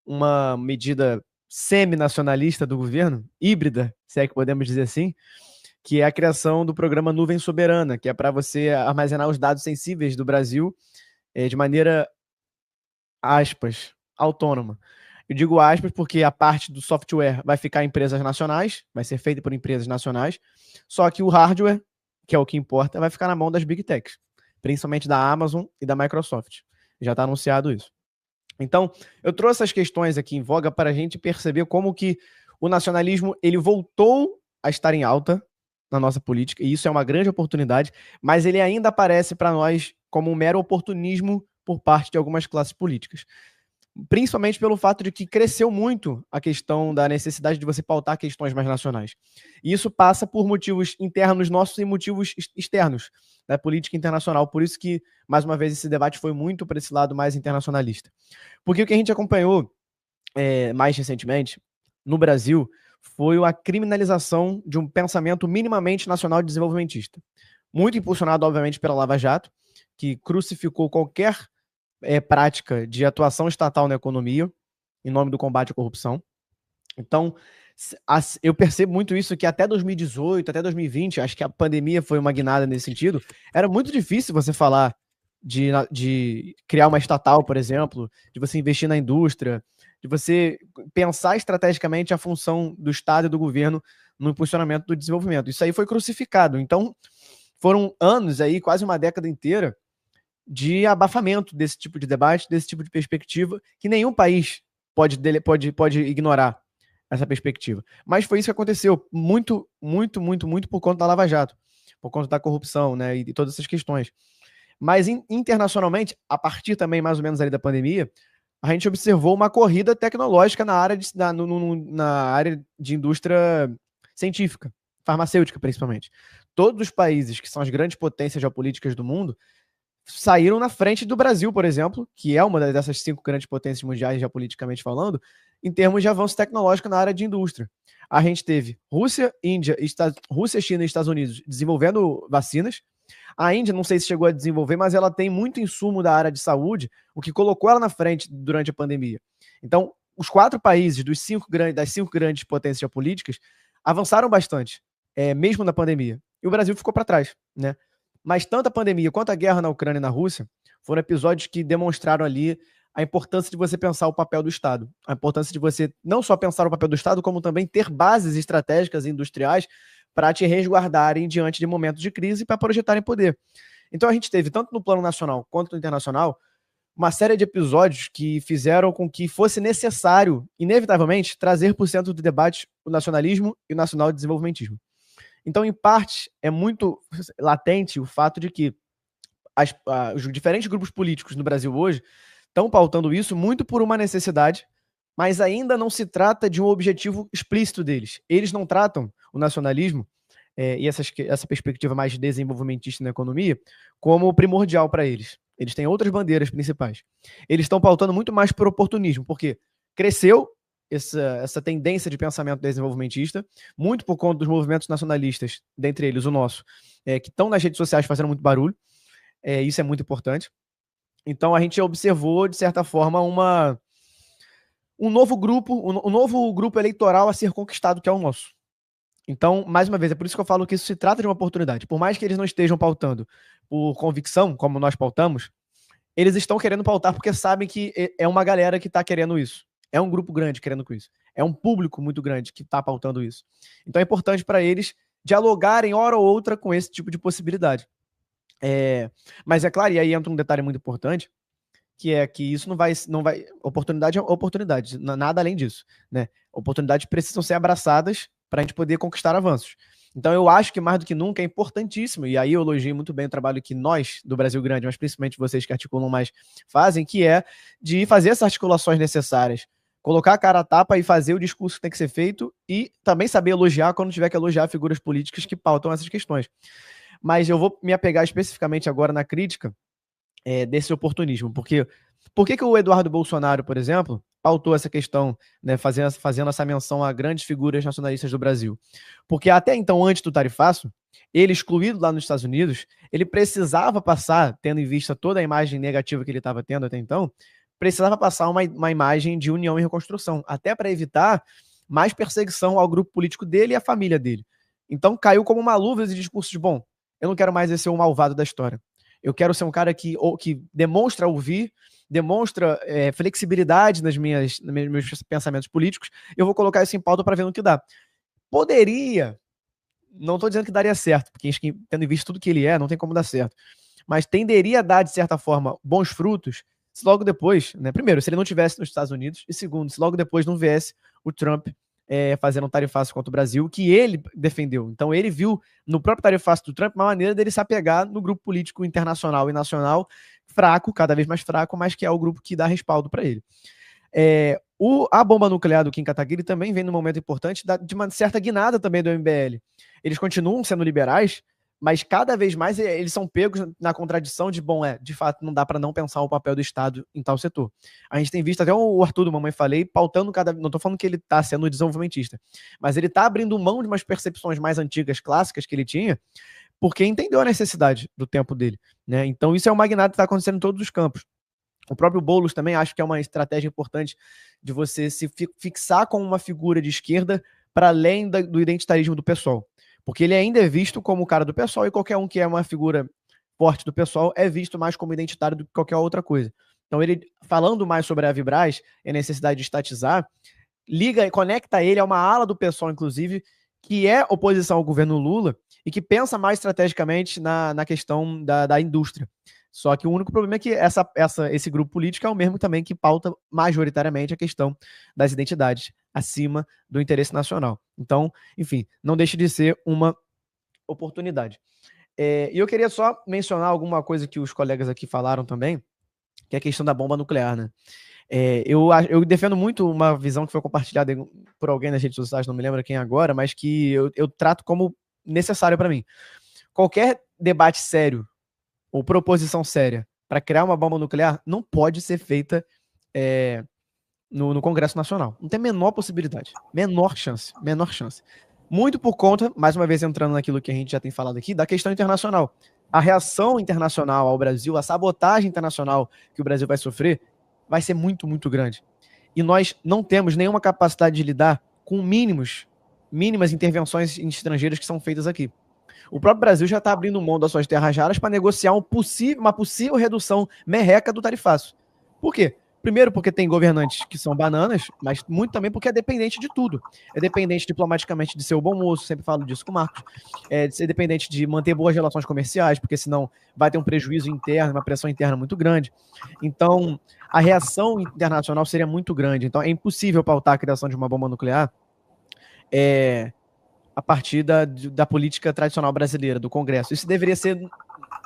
uma medida semi-nacionalista do governo, híbrida, se é que podemos dizer assim, que é a criação do programa Nuvem Soberana, que é para você armazenar os dados sensíveis do Brasil de maneira, aspas, autônoma. Eu digo aspas porque a parte do software vai ficar em empresas nacionais, vai ser feita por empresas nacionais, só que o hardware, que é o que importa, vai ficar na mão das Big Techs, principalmente da Amazon e da Microsoft. Já está anunciado isso. Então, eu trouxe essas questões aqui em voga para a gente perceber como que o nacionalismo ele voltou a estar em alta na nossa política, e isso é uma grande oportunidade, mas ele ainda aparece para nós como um mero oportunismo por parte de algumas classes políticas. Principalmente pelo fato de que cresceu muito a questão da necessidade de você pautar questões mais nacionais. E isso passa por motivos internos nossos e motivos externos da política internacional. Por isso que, mais uma vez, esse debate foi muito para esse lado mais internacionalista. Porque o que a gente acompanhou mais recentemente no Brasil foi a criminalização de um pensamento minimamente nacional desenvolvimentista. Muito impulsionado, obviamente, pela Lava Jato, que crucificou qualquer prática de atuação estatal na economia, em nome do combate à corrupção. Então, eu percebo muito isso, que até 2018, até 2020, acho que a pandemia foi uma guinada nesse sentido, era muito difícil você falar de criar uma estatal, por exemplo, de você investir na indústria, de você pensar estrategicamente a função do Estado e do governo no impulsionamento do desenvolvimento. Isso aí foi crucificado. Então, foram anos aí, quase uma década inteira, de abafamento desse tipo de debate, desse tipo de perspectiva, que nenhum país pode ignorar essa perspectiva. Mas foi isso que aconteceu, muito por conta da Lava Jato, por conta da corrupção, né, e todas essas questões. Mas internacionalmente, a partir também mais ou menos ali da pandemia, a gente observou uma corrida tecnológica na área de indústria científica, farmacêutica principalmente. Todos os países que são as grandes potências geopolíticas do mundo saíram na frente do Brasil, por exemplo, que é uma dessas 5 grandes potências mundiais geopoliticamente falando, em termos de avanço tecnológico na área de indústria. A gente teve Rússia, China e Estados Unidos desenvolvendo vacinas. A Índia, não sei se chegou a desenvolver, mas ela tem muito insumo da área de saúde, o que colocou ela na frente durante a pandemia. Então, os 4 países das 5 grandes potências geopolíticas avançaram bastante, mesmo na pandemia. E o Brasil ficou para trás, né? Mas tanto a pandemia quanto a guerra na Ucrânia e na Rússia foram episódios que demonstraram ali a importância de você pensar o papel do Estado. A importância de você não só pensar o papel do Estado, como também ter bases estratégicas e industriais para te resguardarem diante de momentos de crise e para projetarem poder. Então a gente teve, tanto no plano nacional quanto no internacional, uma série de episódios que fizeram com que fosse necessário, inevitavelmente, trazer para o centro do debate o nacionalismo e o nacional-desenvolvimentismo. Então, em parte, é muito latente o fato de que os diferentes grupos políticos no Brasil hoje estão pautando isso muito por uma necessidade, mas ainda não se trata de um objetivo explícito deles. Eles não tratam o nacionalismo e essa perspectiva mais desenvolvimentista na economia como primordial para eles. Eles têm outras bandeiras principais. Eles estão pautando muito mais por oportunismo, porque cresceu essa tendência de pensamento desenvolvimentista, muito por conta dos movimentos nacionalistas, dentre eles o nosso, que estão nas redes sociais fazendo muito barulho. Isso é muito importante. Então a gente observou, de certa forma, um novo grupo eleitoral a ser conquistado, que é o nosso. Então, mais uma vez, é por isso que eu falo que isso se trata de uma oportunidade. Por mais que eles não estejam pautando por convicção, como nós pautamos, eles estão querendo pautar porque sabem que é uma galera que está querendo isso. É um grupo grande querendo isso. É um público muito grande que está pautando isso. Então é importante para eles dialogarem hora ou outra com esse tipo de possibilidade. Mas é claro, e aí entra um detalhe muito importante, que é que isso não vai oportunidade é oportunidade, nada além disso, né? Oportunidades precisam ser abraçadas para a gente poder conquistar avanços. Então eu acho que mais do que nunca é importantíssimo, e aí eu elogio muito bem o trabalho que nós, do Brasil Grande, mas principalmente vocês que articulam mais, fazem, que é de fazer essas articulações necessárias, colocar a cara a tapa e fazer o discurso que tem que ser feito e também saber elogiar quando tiver que elogiar figuras políticas que pautam essas questões. Mas eu vou me apegar especificamente agora na crítica desse oportunismo, porque por que o Eduardo Bolsonaro, por exemplo, pautou essa questão, né, fazendo essa menção a grandes figuras nacionalistas do Brasil? Porque até então, antes do tarifaço, ele excluído lá nos Estados Unidos, ele precisava passar, tendo em vista toda a imagem negativa que ele estava tendo até então, precisava passar uma imagem de união e reconstrução, até para evitar mais perseguição ao grupo político dele e à família dele. Então caiu como uma luva esse discurso de, bom, eu não quero mais ser o malvado da história. Eu quero ser um cara que demonstra ouvir, demonstra flexibilidade nos meus pensamentos políticos. Eu vou colocar isso em pauta para ver no que dá. Poderia, não estou dizendo que daria certo, porque tendo visto tudo que ele não tem como dar certo, mas tenderia a dar, de certa forma, bons frutos, se logo depois, né, primeiro, se ele não estivesse nos Estados Unidos, e segundo, se logo depois não viesse o Trump fazendo um tarifaço contra o Brasil, que ele defendeu. Então ele viu no próprio tarifaço do Trump uma maneira dele se apegar no grupo político internacional e nacional fraco, cada vez mais fraco, mas que é o grupo que dá respaldo para ele. A bomba nuclear do Kim Kataguiri também vem num momento importante de uma certa guinada também do MBL. Eles continuam sendo liberais, mas cada vez mais eles são pegos na contradição de, bom, de fato, não dá para não pensar o papel do Estado em tal setor. A gente tem visto até o Arthur do Mamãe Falei pautando não estou falando que ele está sendo desenvolvimentista, mas ele está abrindo mão de umas percepções mais antigas, clássicas que ele tinha, porque entendeu a necessidade do tempo dele, né? Então isso é uma guinada que está acontecendo em todos os campos. O próprio Boulos também acho que é uma estratégia importante de você se fixar com uma figura de esquerda para além do identitarismo do PSOL. Porque ele ainda é visto como o cara do PSOL e qualquer um que é uma figura forte do PSOL é visto mais como identitário do que qualquer outra coisa. Então ele, falando mais sobre a Vibraz e a necessidade de estatizar, liga e conecta ele a uma ala do PSOL, inclusive, que é oposição ao governo Lula e que pensa mais estrategicamente na questão da indústria. Só que o único problema é que esse grupo político é o mesmo também que pauta majoritariamente a questão das identidades acima do interesse nacional. Então, enfim, não deixe de ser uma oportunidade. E eu queria só mencionar alguma coisa que os colegas aqui falaram também, que é a questão da bomba nuclear, né? Eu defendo muito uma visão que foi compartilhada por alguém nas redes sociais, não me lembro quem agora, mas que eu trato como necessário para mim. Qualquer debate sério ou proposição séria para criar uma bomba nuclear não pode ser feita no Congresso Nacional. Não tem a menor possibilidade. Menor chance. Muito por conta, mais uma vez entrando naquilo que a gente já tem falado aqui, da questão internacional. A reação internacional ao Brasil, a sabotagem internacional que o Brasil vai sofrer, vai ser muito, muito grande. E nós não temos nenhuma capacidade de lidar com mínimas intervenções estrangeiras que são feitas aqui. O próprio Brasil já está abrindo mão das suas terras raras para negociar uma possível redução merreca do tarifaço. Por quê? Primeiro porque tem governantes que são bananas, mas muito também porque é dependente de tudo. É dependente diplomaticamente de ser o bom moço, sempre falo disso com o Marcos. É de ser dependente de manter boas relações comerciais, porque senão vai ter um prejuízo interno, uma pressão interna muito grande. Então, a reação internacional seria muito grande. Então, é impossível pautar a criação de uma bomba nuclear a partir da política tradicional brasileira, do Congresso. Isso deveria ser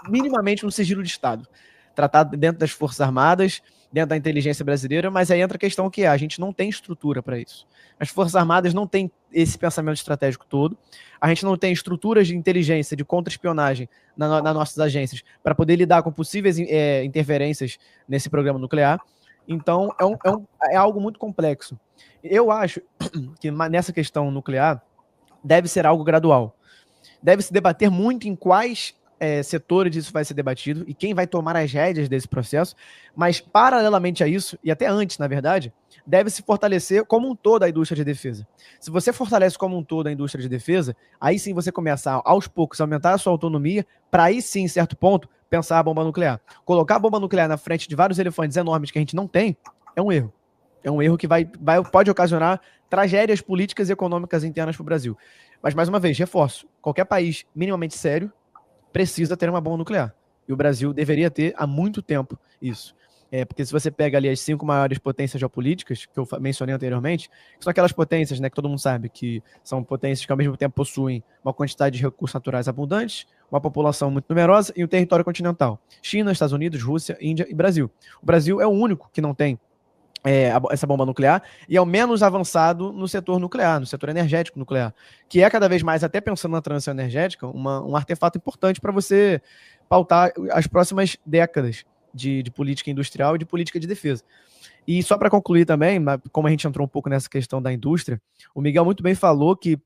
minimamente um sigilo de Estado, tratado dentro das Forças Armadas, dentro da inteligência brasileira, mas aí entra a questão que a gente não tem estrutura para isso. As Forças Armadas não têm esse pensamento estratégico todo, a gente não tem estruturas de inteligência, de contra-espionagem nas nossas agências para poder lidar com possíveis interferências nesse programa nuclear. Então, é algo muito complexo. Eu acho que nessa questão nuclear deve ser algo gradual. Deve se debater muito em quais setores isso vai ser debatido e quem vai tomar as rédeas desse processo, mas paralelamente a isso, e até antes, na verdade, deve se fortalecer como um todo a indústria de defesa. Se você fortalece como um todo a indústria de defesa, aí sim você começa aos poucos a aumentar a sua autonomia, para aí sim, em certo ponto, pensar a bomba nuclear. Colocar a bomba nuclear na frente de vários elefantes enormes que a gente não tem, é um erro. É um erro que pode ocasionar tragédias políticas e econômicas internas para o Brasil. Mas, mais uma vez, reforço, qualquer país minimamente sério precisa ter uma bomba nuclear. E o Brasil deveria ter há muito tempo isso. Porque se você pega ali as 5 maiores potências geopolíticas, que eu mencionei anteriormente, que são aquelas potências, né, que todo mundo sabe, que são potências que ao mesmo tempo possuem uma quantidade de recursos naturais abundantes, uma população muito numerosa e um território continental. China, Estados Unidos, Rússia, Índia e Brasil. O Brasil é o único que não tem essa bomba nuclear, e é o menos avançado no setor nuclear, no setor energético nuclear, que é cada vez mais, até pensando na transição energética, um artefato importante para você pautar as próximas décadas de política industrial e de política de defesa. E só para concluir também, como a gente entrou um pouco nessa questão da indústria, o Miguel muito bem falou que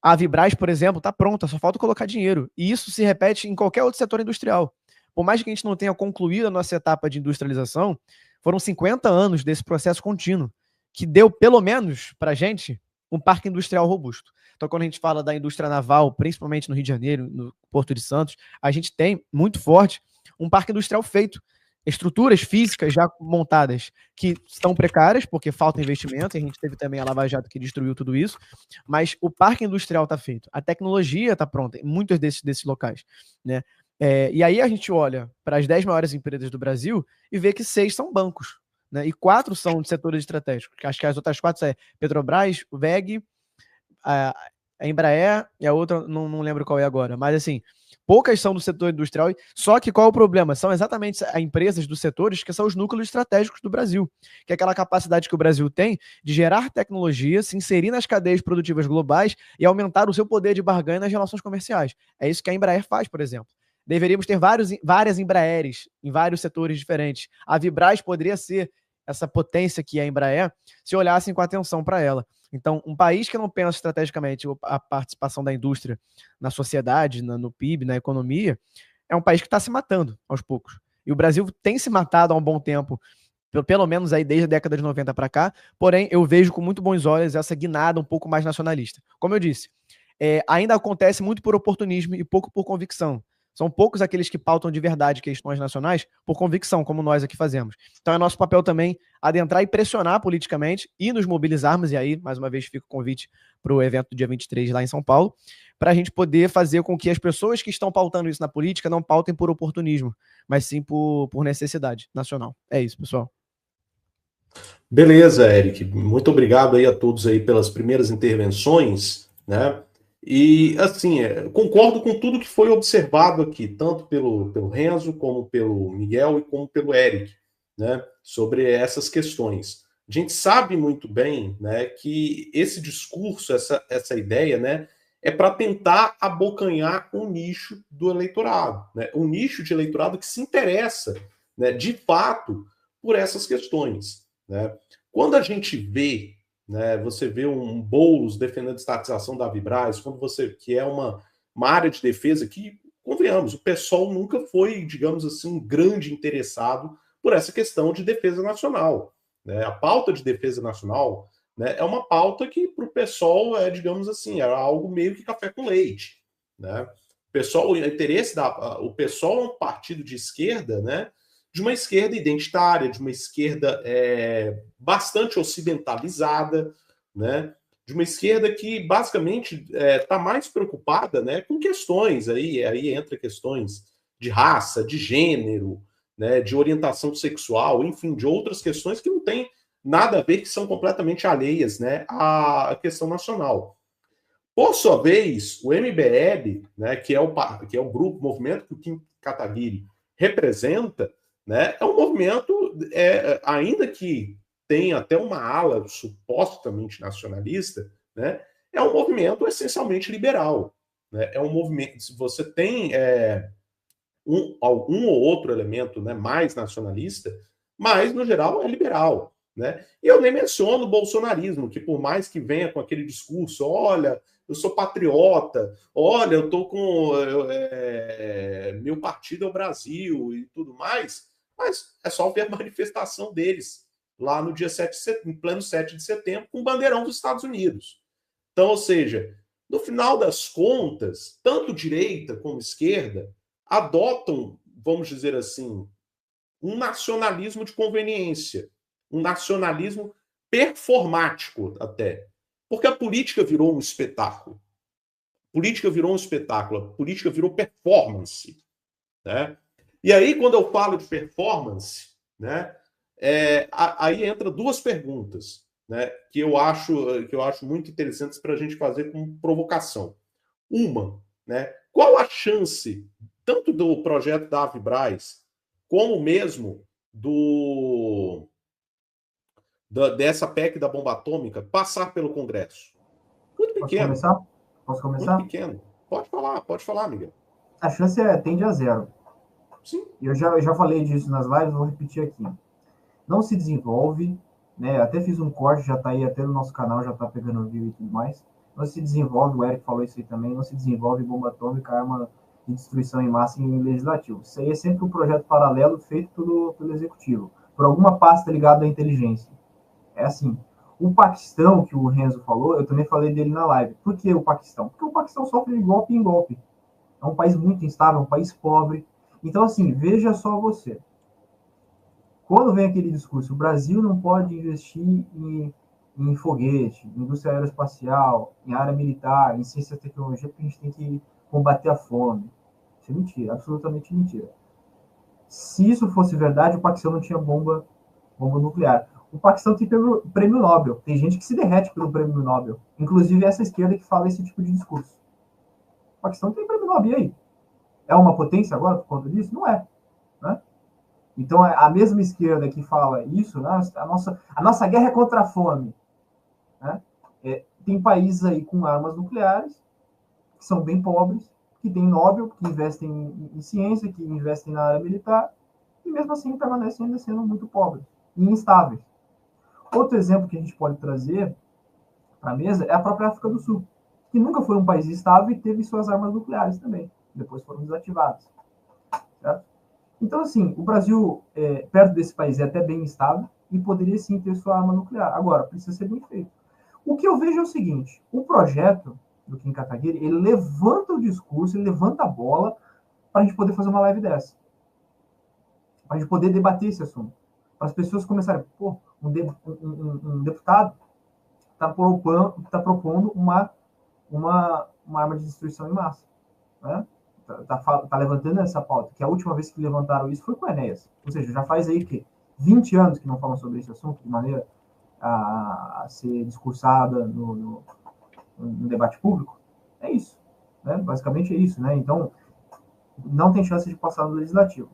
a Vibraz, por exemplo, está pronta, só falta colocar dinheiro, e isso se repete em qualquer outro setor industrial. Por mais que a gente não tenha concluído a nossa etapa de industrialização, foram 50 anos desse processo contínuo, que deu, pelo menos, para a gente, um parque industrial robusto. Então, quando a gente fala da indústria naval, principalmente no Rio de Janeiro, no Porto de Santos, a gente tem, muito forte, um parque industrial feito. Estruturas físicas já montadas, que estão precárias, porque falta investimento, e a gente teve também a Lava Jato que destruiu tudo isso, mas o parque industrial está feito, a tecnologia está pronta em muitos desses locais, né? E aí a gente olha para as 10 maiores empresas do Brasil e vê que 6 são bancos, né? E 4 são de setores estratégicos. Acho que as outras 4 são Petrobras, o WEG, a Embraer e a outra, não lembro qual é agora. Mas assim, poucas são do setor industrial. Só que qual é o problema? São exatamente as empresas dos setores que são os núcleos estratégicos do Brasil. Que é aquela capacidade que o Brasil tem de gerar tecnologia, se inserir nas cadeias produtivas globais e aumentar o seu poder de barganha nas relações comerciais. É isso que a Embraer faz, por exemplo. Deveríamos ter várias Embraeres em vários setores diferentes. A Vibraz poderia ser essa potência que é a Embraer, se olhassem com atenção para ela. Então, um país que não pensa estrategicamente a participação da indústria na sociedade, no PIB, na economia, é um país que está se matando aos poucos. E o Brasil tem se matado há um bom tempo, pelo menos aí desde a década de 90 para cá, porém eu vejo com muito bons olhos essa guinada um pouco mais nacionalista. Como eu disse, ainda acontece muito por oportunismo e pouco por convicção. São poucos aqueles que pautam de verdade questões nacionais por convicção, como nós aqui fazemos. Então é nosso papel também adentrar e pressionar politicamente e nos mobilizarmos, e aí, mais uma vez, fica o convite para o evento do dia 23 lá em São Paulo, para a gente poder fazer com que as pessoas que estão pautando isso na política não pautem por oportunismo, mas sim por necessidade nacional. É isso, pessoal.
Beleza, Eric. Muito obrigado aí a todos aí pelas primeiras intervenções, né? E, assim, concordo com tudo que foi observado aqui, tanto pelo Renzo, como pelo Miguel e como pelo Eric, né, sobre essas questões. A gente sabe muito bem, né, que esse discurso, essa ideia, né, é para tentar abocanhar um nicho do eleitorado, né, um nicho de eleitorado que se interessa, né, de fato por essas questões, né. Quando a gente vê, né, você vê um Boulos defendendo a estatização da Vibraz, quando você que é uma área de defesa que, convenhamos, o PSOL nunca foi, digamos assim, um grande interessado por essa questão de defesa nacional, né? A pauta de defesa nacional, né, é uma pauta que para o PSOL é, digamos assim, é algo meio que café com leite, né? O PSOL é um partido de esquerda, né? De uma esquerda identitária, de uma esquerda bastante ocidentalizada, né? De uma esquerda que basicamente está mais preocupada, né, com questões aí entra questões de raça, de gênero, né, de orientação sexual, enfim, de outras questões que não têm nada a ver, que são completamente alheias, né, à questão nacional. Por sua vez, o MBL, né, que é o grupo, movimento que o Kim Kataguiri representa, né, é um movimento, ainda que tenha até uma ala supostamente nacionalista, né, é um movimento essencialmente liberal. Né, é um movimento, se você tem algum ou outro elemento, né, mais nacionalista, mas no geral é liberal. Né? E eu nem menciono o bolsonarismo, que por mais que venha com aquele discurso, olha, eu sou patriota, olha, eu tô com meu partido é o Brasil e tudo mais, mas é só ver a manifestação deles lá no dia 7 de setembro, em pleno 7 de setembro, com o bandeirão dos Estados Unidos. Então, ou seja, no final das contas, tanto direita como esquerda adotam, vamos dizer assim, um nacionalismo de conveniência, um nacionalismo performático até. Porque a política virou um espetáculo. A política virou um espetáculo, a política virou performance. Né? E aí, quando eu falo de performance, né, aí entra duas perguntas, né, que eu acho muito interessantes para a gente fazer com provocação. Uma, né, qual a chance, tanto do projeto da Avibraz, como mesmo dessa PEC da bomba atômica passar pelo Congresso? Muito pequeno.
Posso começar?
Muito pequeno. Pode falar, Miguel.
A chance tende a zero.
Sim.
Eu já falei disso nas lives, vou repetir aqui. Não se desenvolve, né? Até fiz um corte, já está aí até no nosso canal, já está pegando view e tudo mais. Não se desenvolve, o Eric falou isso aí também, não se desenvolve bomba atômica, arma de destruição em massa em legislativo. Isso aí é sempre um projeto paralelo feito pelo executivo, por alguma pasta ligada à inteligência. É assim. O Paquistão, que o Renzo falou, eu também falei dele na live. Por que o Paquistão? Porque o Paquistão sofre de golpe em golpe. É um país muito instável, um país pobre. Então, assim, veja só você. Quando vem aquele discurso, o Brasil não pode investir em foguete, em indústria aeroespacial, em área militar, em ciência e tecnologia, porque a gente tem que combater a fome. Isso é mentira, absolutamente mentira. Se isso fosse verdade, o Paquistão não tinha bomba nuclear. O Paquistão tem prêmio Nobel. Tem gente que se derrete pelo prêmio Nobel. Inclusive essa esquerda que fala esse tipo de discurso. O Paquistão tem prêmio Nobel, e aí? É uma potência agora por conta disso? Não é. Né? Então, a mesma esquerda que fala isso, né, a nossa guerra é contra a fome. Né? Tem países aí com armas nucleares, que são bem pobres, que têm Nobel, que investem em ciência, que investem na área militar, e mesmo assim permanecem ainda sendo muito pobres e instáveis. Outro exemplo que a gente pode trazer para a mesa é a própria África do Sul, que nunca foi um país estável e teve suas armas nucleares também, depois foram desativadas. Certo? Então, assim, o Brasil, perto desse país, é até bem estável e poderia sim ter sua arma nuclear. Agora, precisa ser bem feito. O que eu vejo é o seguinte, o projeto do Kim Kataguiri, ele levanta o discurso, ele levanta a bola para a gente poder fazer uma live dessa. Para a gente poder debater esse assunto. Para as pessoas começarem, pô, um deputado está propondo uma arma de destruição em massa. Né? Tá levantando essa pauta, que a última vez que levantaram isso foi com o Enéas. Ou seja, já faz aí que 20 anos que não falam sobre esse assunto de maneira a ser discursada no debate público. É isso. Né? Basicamente é isso. Né? Então, não tem chance de passar no legislativo.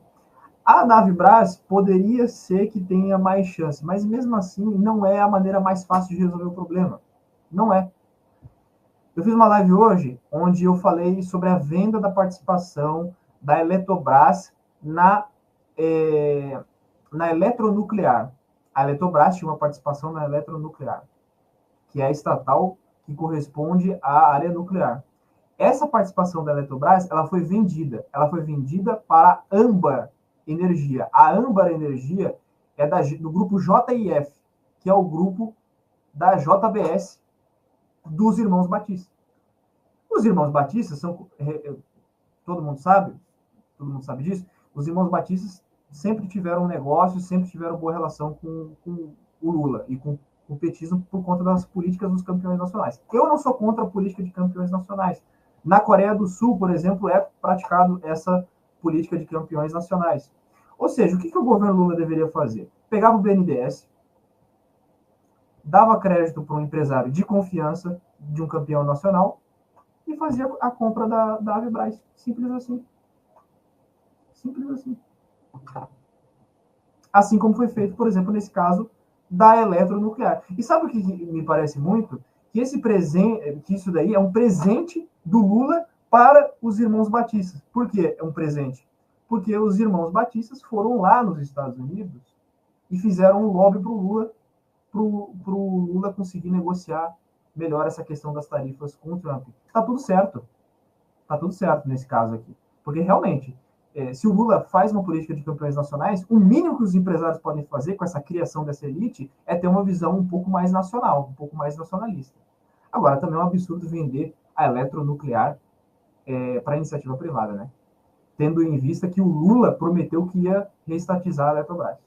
A Navibras poderia ser que tenha mais chance, mas mesmo assim não é a maneira mais fácil de resolver o problema. Não é. Eu fiz uma live hoje onde eu falei sobre a venda da participação da Eletrobras na eletronuclear. A Eletrobras tinha uma participação na eletronuclear, que é a estatal que corresponde à área nuclear. Essa participação da Eletrobras, ela foi vendida para a Âmbar Energia. A Âmbar Energia é do grupo JIF, que é o grupo da JBS dos irmãos Batista. Os irmãos Batistas são, todo mundo sabe disso, os irmãos Batistas sempre tiveram um negócio, sempre tiveram boa relação com o Lula e com o petismo por conta das políticas dos campeões nacionais. Eu não sou contra a política de campeões nacionais. Na Coreia do Sul, por exemplo, é praticado essa política de campeões nacionais. Ou seja, o que o governo Lula deveria fazer? Pegava o BNDES, dava crédito para um empresário de confiança de um campeão nacional e fazia a compra da Avibraz. Simples assim. Simples assim. Assim como foi feito, por exemplo, nesse caso da eletronuclear. E sabe o que me parece muito? Que isso daí é um presente do Lula para os irmãos batistas. Por que é um presente? Porque os irmãos batistas foram lá nos Estados Unidos e fizeram um lobby para o Lula conseguir negociar melhor essa questão das tarifas com o Trump. Está tudo certo. Está tudo certo nesse caso aqui. Porque realmente, se o Lula faz uma política de campeões nacionais, o mínimo que os empresários podem fazer com essa criação dessa elite é ter uma visão um pouco mais nacional, um pouco mais nacionalista. Agora, também é um absurdo vender a eletronuclear para a iniciativa privada, né? Tendo em vista que o Lula prometeu que ia reestatizar a Eletrobras.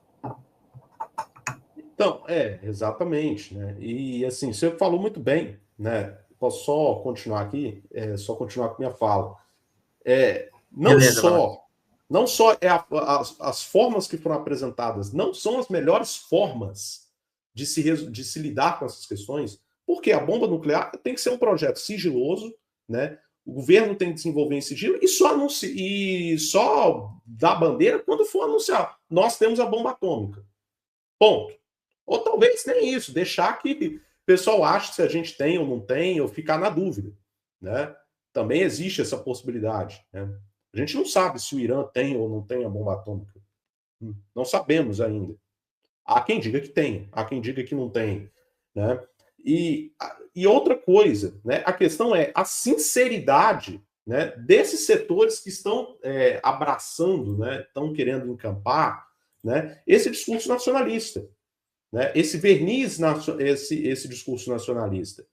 Então, exatamente, né? E assim, você falou muito bem, né? Posso só continuar aqui? Só continuar com minha fala. Não só as formas que foram apresentadas não são as melhores formas de se lidar com essas questões, porque a bomba nuclear tem que ser um projeto sigiloso, né? O governo tem que desenvolver em sigilo e só dar bandeira quando for anunciar. Nós temos a bomba atômica. Ponto. Ou talvez nem isso, deixar que o pessoal ache se a gente tem ou não tem, ou ficar na dúvida, né? Também existe essa possibilidade, né? A gente não sabe se o Irã tem ou não tem a bomba atômica. Não sabemos ainda. Há quem diga que tem, há quem diga que não tem, né? E outra coisa, né? A questão é a sinceridade, né, desses setores que estão abraçando, né, estão querendo encampar, né, esse discurso nacionalista, né, esse verniz, esse discurso nacionalista.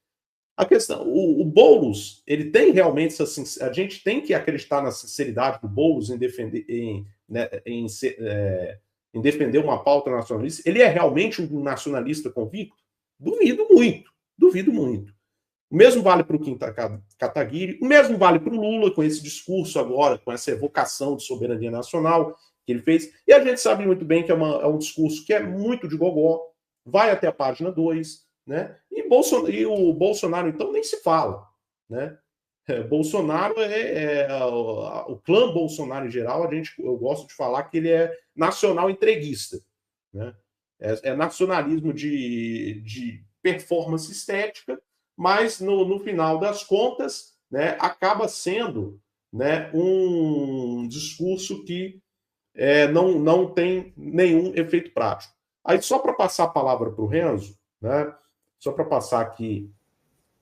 A questão, o Boulos, ele tem realmente a gente tem que acreditar na sinceridade do Boulos em defender, em defender uma pauta nacionalista. Ele é realmente um nacionalista convicto? Duvido muito, duvido muito. O mesmo vale para o Kim Kataguiri, o mesmo vale para o Lula, com esse discurso agora, com essa evocação de soberania nacional que ele fez. E a gente sabe muito bem que é um discurso que é muito de gogó, vai até a página 2, né? E o Bolsonaro, então, nem se fala, né? Bolsonaro o clã Bolsonaro em geral, eu gosto de falar que ele é nacional entreguista, né? É nacionalismo de performance estética, mas no final das contas, né, acaba sendo, né, um discurso que não tem nenhum efeito prático. Aí, só para passar a palavra para o Renzo, né, só para passar aqui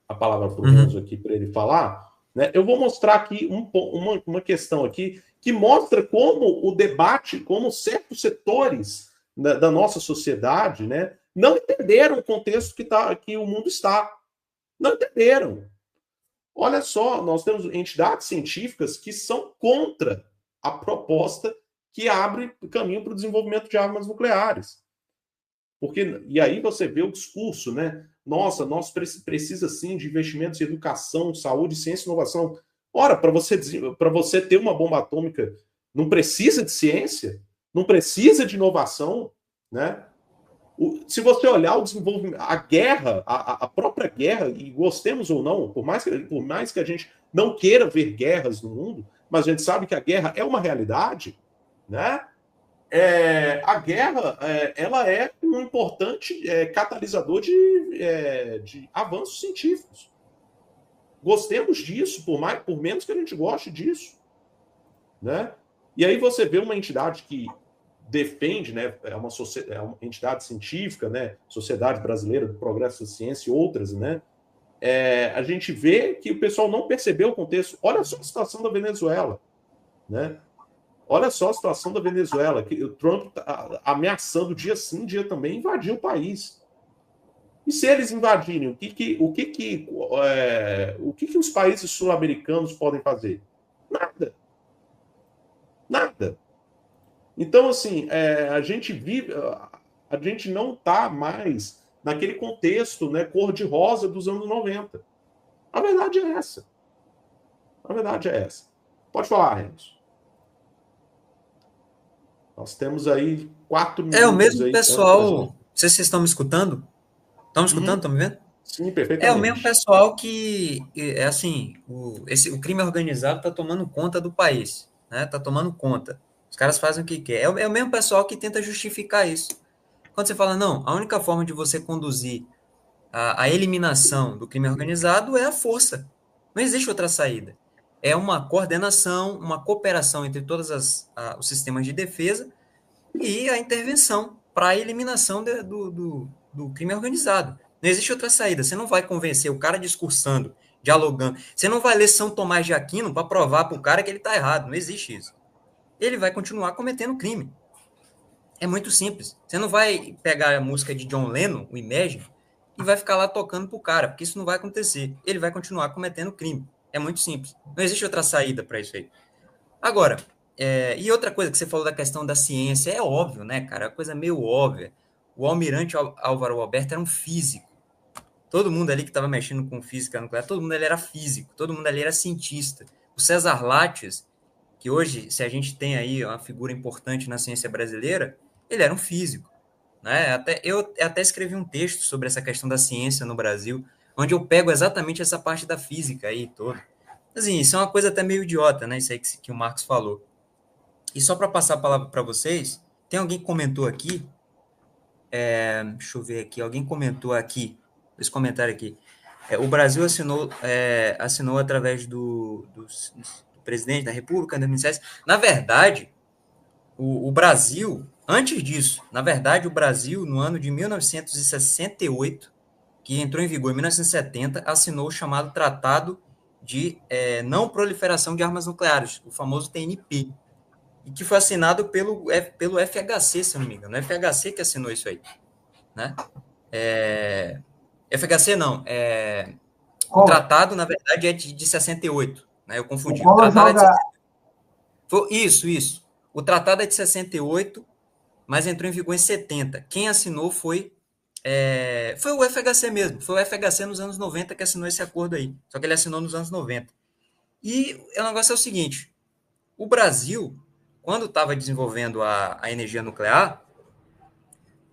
a palavra para o Renzo aqui para ele falar, né, eu vou mostrar aqui uma questão aqui que mostra como o debate, como certos setores da nossa sociedade, né, não entenderam o contexto que o mundo está. Não entenderam. Olha só, nós temos entidades científicas que são contra a proposta que abre caminho para o desenvolvimento de armas nucleares. E aí você vê o discurso, né? Nossa, nós precisa sim de investimentos em educação, saúde, ciência e inovação. Ora, para você ter uma bomba atômica, não precisa de ciência, não precisa de inovação, né? Se você olhar o desenvolvimento, a guerra, a própria guerra, e gostemos ou não, por mais que a gente não queira ver guerras no mundo, mas a gente sabe que a guerra é uma realidade, né? a guerra ela é um importante catalisador de avanços científicos. Gostemos disso, por menos que a gente goste disso, né? E aí você vê uma entidade que defende, né, é uma entidade científica, né, Sociedade Brasileira do Progresso da Ciência e outras, né, a gente vê que o pessoal não percebeu o contexto. Olha só a situação da Venezuela, né? Olha só a situação da Venezuela, que o Trump tá ameaçando dia sim, dia também invadir o país. E se eles invadirem, o que os países sul-americanos podem fazer? Nada. Nada. Então, assim, a gente não está mais naquele contexto, né, cor-de-rosa dos anos 90. A verdade é essa. A verdade é essa. Pode falar, Renzo. Nós temos aí 4 minutos.
O mesmo
aí,
pessoal. Não sei se vocês estão me escutando. Estão me escutando? Estão me vendo?
Sim, perfeitamente.
É o mesmo pessoal que, assim, o crime organizado está tomando conta do país, né? Está tomando conta. Os caras fazem o que quer. É o mesmo pessoal que tenta justificar isso. Quando você fala, não, a única forma de você conduzir a eliminação do crime organizado é a força. Não existe outra saída. É uma coordenação, uma cooperação entre todos os sistemas de defesa e a intervenção para a eliminação do crime organizado. Não existe outra saída. Você não vai convencer o cara discursando, dialogando. Você não vai ler São Tomás de Aquino para provar para o cara que ele está errado. Não existe isso. Ele vai continuar cometendo crime. É muito simples. Você não vai pegar a música de John Lennon, o Imagine, e vai ficar lá tocando pro cara, porque isso não vai acontecer. Ele vai continuar cometendo crime. É muito simples. Não existe outra saída para isso aí. Agora, e outra coisa que você falou da questão da ciência, é óbvio, né, cara? É uma coisa meio óbvia. O almirante Álvaro Alberto era um físico. Todo mundo ali que estava mexendo com física nuclear, todo mundo ali era físico, todo mundo ali era cientista. O César Lattes, que hoje, se a gente tem aí uma figura importante na ciência brasileira, ele era um físico. Né? Eu até escrevi um texto sobre essa questão da ciência no Brasil, onde eu pego exatamente essa parte da física aí toda. Assim, isso é uma coisa até meio idiota, né? Isso aí que o Marcos falou. E só para passar a palavra para vocês, tem alguém que comentou aqui, deixa eu ver aqui, alguém comentou aqui, esse comentário aqui, o Brasil assinou através do presidente da República, da Ministério. Na verdade, o Brasil, antes disso, na verdade, o Brasil, no ano de 1968, que entrou em vigor em 1970, assinou o chamado Tratado de Não Proliferação de Armas Nucleares, o famoso TNP, e que foi assinado pelo FHC, se eu não me engano. O FHC que assinou isso aí. Né? FHC não. O tratado, na verdade, é de 68. Né? Eu confundi. O tratado é de 68. Isso. O tratado é de 68, mas entrou em vigor em 70. Quem assinou foi o FHC mesmo. Foi o FHC nos anos 90 que assinou esse acordo aí. Só que ele assinou nos anos 90. E o negócio é o seguinte. O Brasil, quando estava desenvolvendo a energia nuclear,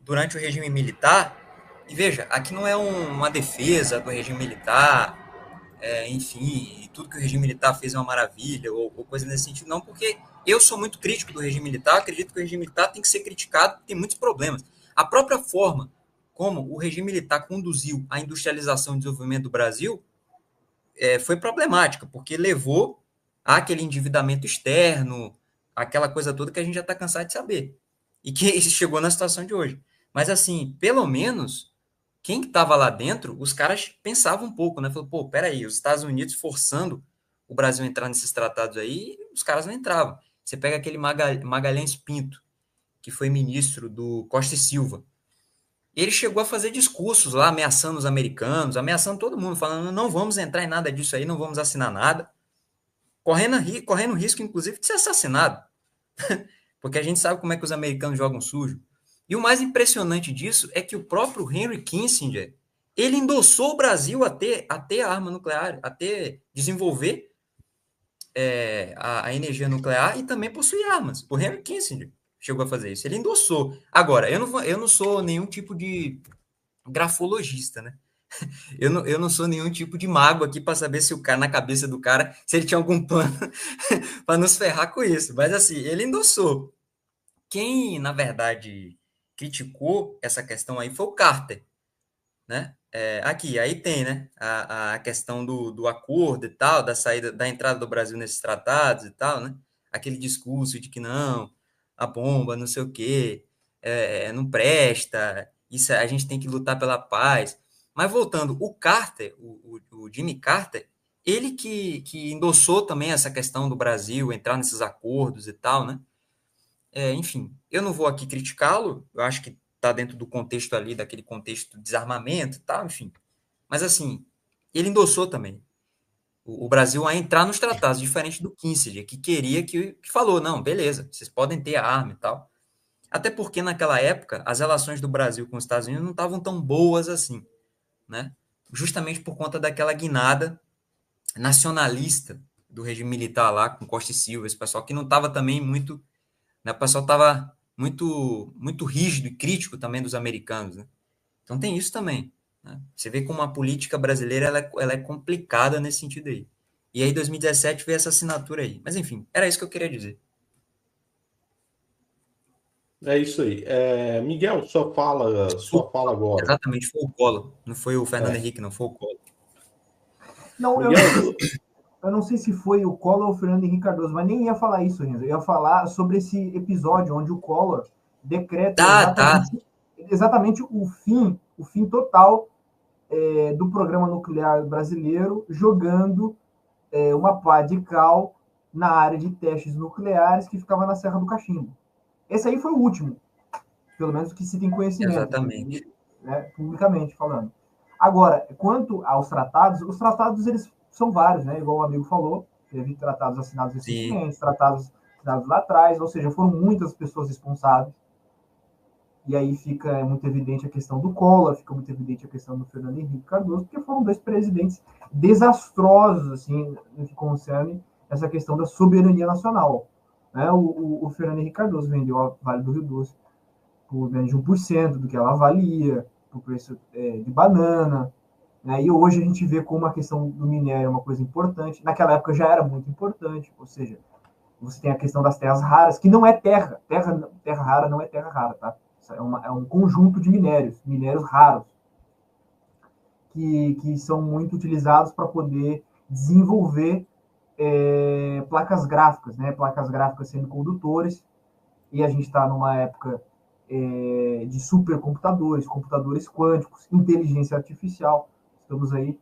durante o regime militar, e veja, aqui não é uma defesa do regime militar, enfim, tudo que o regime militar fez é uma maravilha, ou coisa nesse sentido, não, porque eu sou muito crítico do regime militar, acredito que o regime militar tem que ser criticado, tem muitos problemas. A própria forma como o regime militar conduziu a industrialização e desenvolvimento do Brasil foi problemática, porque levou àquele endividamento externo, aquela coisa toda que a gente já está cansado de saber, e que chegou na situação de hoje. Mas, assim, pelo menos, quem estava lá dentro, os caras pensavam um pouco, né? Falou, pô, peraí, os Estados Unidos forçando o Brasil a entrar nesses tratados aí, os caras não entravam. Você pega aquele Magalhães Pinto, que foi ministro do Costa e Silva. Ele chegou a fazer discursos lá, ameaçando os americanos, ameaçando todo mundo, falando, não vamos entrar em nada disso aí, não vamos assinar nada. Correndo risco, inclusive, de ser assassinado. Porque a gente sabe como é que os americanos jogam sujo. E o mais impressionante disso é que o próprio Henry Kissinger, ele endossou o Brasil a ter a arma nuclear, a desenvolver a energia nuclear e também possuir armas. O Henry Kissinger chegou a fazer isso. Ele endossou. Agora, eu não sou nenhum tipo de grafologista, né? Eu não sou nenhum tipo de mago aqui para saber se o cara, na cabeça do cara, se ele tinha algum plano para nos ferrar com isso. Mas assim, ele endossou. quem, na verdade, criticou essa questão aí foi o Carter, né? Aqui, aí tem, né, a questão do acordo e tal, da saída, da entrada do Brasil nesses tratados e tal, né? Aquele discurso de que não, a bomba, não sei o quê, não presta, isso a gente tem que lutar pela paz. Mas voltando, o Carter, o Jimmy Carter, ele que endossou também essa questão do Brasil entrar nesses acordos e tal, né? Enfim, eu não vou aqui criticá-lo, eu acho que está dentro do contexto ali, daquele contexto de desarmamento e tal, enfim. Mas, assim, ele endossou também o Brasil a entrar nos tratados, diferente do Kissinger, que queria que falou, não, beleza, vocês podem ter arma e tal. Até porque, naquela época, as relações do Brasil com os Estados Unidos não estavam tão boas assim, né? Justamente por conta daquela guinada nacionalista do regime militar lá, com Costa e Silva, esse pessoal que não estava também muito, né? O pessoal estava muito rígido e crítico também dos americanos, né? Então tem isso também, né? Você vê como a política brasileira ela é complicada nesse sentido aí. E aí, 2017, veio essa assinatura aí. Mas, enfim, era isso que eu queria dizer.
É isso aí. Miguel, sua fala agora.
Exatamente, foi o Collor. Não foi o Fernando
É.
Henrique, não foi o Collor.
Não,
Miguel,
eu não sei se foi o Collor ou o Fernando Henrique Cardoso, mas nem ia falar isso, Renzo. Eu ia falar sobre esse episódio onde o Collor decreta
Tá.
exatamente o fim total do programa nuclear brasileiro, jogando uma pá de cal na área de testes nucleares que ficava na Serra do Cachimbo. Esse aí foi o último, pelo menos que se tem conhecimento,
Exatamente.
né, publicamente falando. Agora, quanto aos tratados, os tratados eles são vários, né? Igual o amigo falou, teve tratados assinados
Sim,
recentemente, tratados assinados lá atrás, ou seja, foram muitas pessoas responsáveis. E aí fica muito evidente a questão do Collor, fica muito evidente a questão do Fernando Henrique Cardoso, porque foram dois presidentes desastrosos, assim, no que concerne essa questão da soberania nacional. Né? O Fernando Henrique Cardoso vendeu a Vale do Rio Doce por menos de 1% do que ela valia, por preço de banana. Né? E hoje a gente vê como a questão do minério é uma coisa importante. Naquela época já era muito importante, ou seja, você tem a questão das terras raras, que não é terra. Terra rara não é terra rara, tá? É um conjunto de minérios raros, que são muito utilizados para poder desenvolver placas gráficas, né? Placas gráficas semicondutores, e a gente está numa época de supercomputadores, computadores quânticos, inteligência artificial, estamos aí.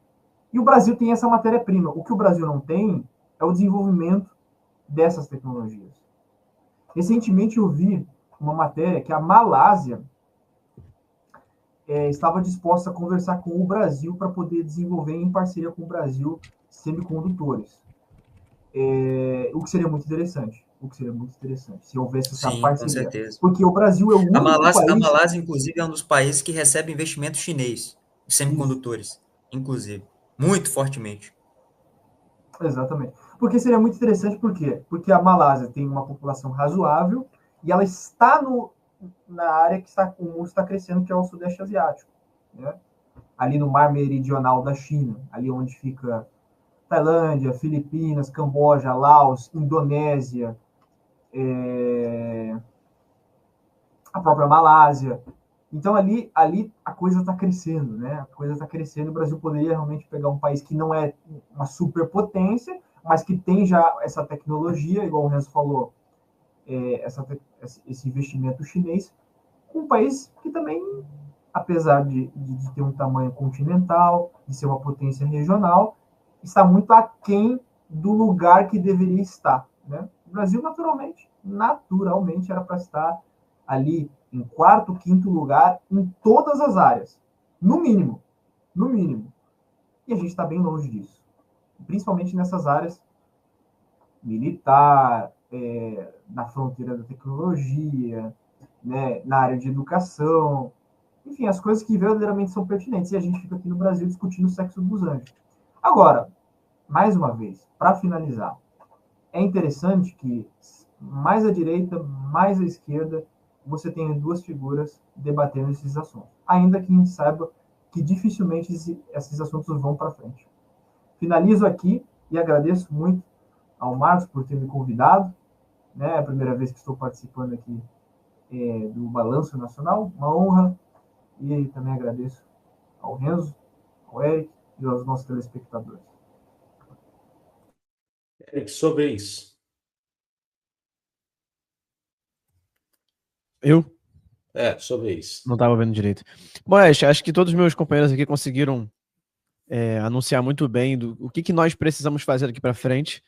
E o Brasil tem essa matéria-prima. O que o Brasil não tem é o desenvolvimento dessas tecnologias. Recentemente eu vi uma matéria que a Malásia estava disposta a conversar com o Brasil para poder desenvolver em parceria com o Brasil semicondutores. O que seria muito interessante. Se houvesse essa
sim, com
parceria.
certeza.
Porque o Brasil é o único
A
país.
Malásia, inclusive, é um dos países que recebe investimento chinês de
Isso,
semicondutores, inclusive, muito fortemente.
exatamente. Porque seria muito interessante, por quê? Porque a Malásia tem uma população razoável e ela está na área que o mundo está crescendo, que é o Sudeste Asiático. Né? Ali no mar meridional da China, ali onde fica Tailândia, Filipinas, Camboja, Laos, Indonésia, a própria Malásia. Então ali a coisa está crescendo, né? A coisa está crescendo. O Brasil poderia realmente pegar um país que não é uma superpotência, mas que tem já essa tecnologia, igual o Renzo falou, esse investimento chinês, com um país que também, apesar de ter um tamanho continental, de ser uma potência regional, está muito aquém do lugar que deveria estar. Né? O Brasil, naturalmente era para estar ali em quarto, quinto lugar em todas as áreas, no mínimo. E a gente está bem longe disso, principalmente nessas áreas militar, na fronteira da tecnologia, né, na área de educação, enfim, as coisas que verdadeiramente são pertinentes, e a gente fica aqui no Brasil discutindo o sexo dos anjos. Agora, mais uma vez, para finalizar, é interessante que mais à direita, mais à esquerda, você tenha duas figuras debatendo esses assuntos. Ainda que a gente saiba que dificilmente esses assuntos vão para frente. Finalizo aqui e agradeço muito ao Marcos por ter me convidado. Né? É a primeira vez que estou participando aqui do Balanço Nacional, uma honra, e também agradeço ao Renzo, ao Eric e aos nossos telespectadores.
Eric, sua vez.
Eu?
Sua vez.
Não estava vendo direito. Bom, acho que todos os meus companheiros aqui conseguiram anunciar muito bem o que nós precisamos fazer daqui para frente.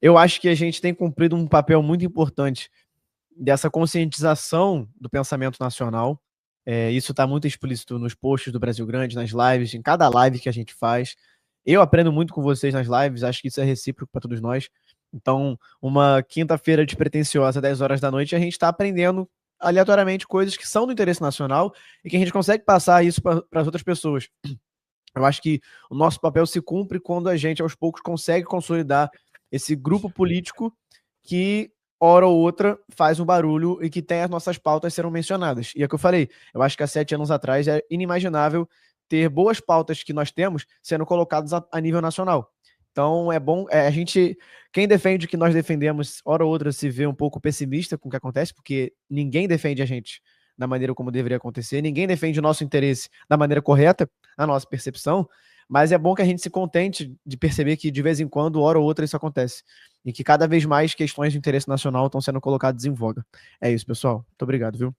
Eu acho que a gente tem cumprido um papel muito importante dessa conscientização do pensamento nacional. Isso está muito explícito nos posts do Brasil Grande, nas lives, em cada live que a gente faz. Eu aprendo muito com vocês nas lives, acho que isso é recíproco para todos nós. Então, uma quinta-feira despretensiosa, 10 horas da noite, a gente está aprendendo aleatoriamente coisas que são do interesse nacional e que a gente consegue passar isso para as outras pessoas. Eu acho que o nosso papel se cumpre quando a gente, aos poucos, consegue consolidar esse grupo político que, hora ou outra, faz um barulho e que tem as nossas pautas serão mencionadas. E é o que eu falei, eu acho que há 7 anos atrás é inimaginável ter boas pautas que nós temos sendo colocadas a nível nacional. Então é bom, quem defende o que nós defendemos, hora ou outra se vê um pouco pessimista com o que acontece, porque ninguém defende a gente da maneira como deveria acontecer, ninguém defende o nosso interesse da maneira correta, a nossa percepção, mas é bom que a gente se contente de perceber que de vez em quando, hora ou outra, isso acontece, e que cada vez mais questões de interesse nacional estão sendo colocadas em voga. É isso, pessoal. Muito obrigado, viu?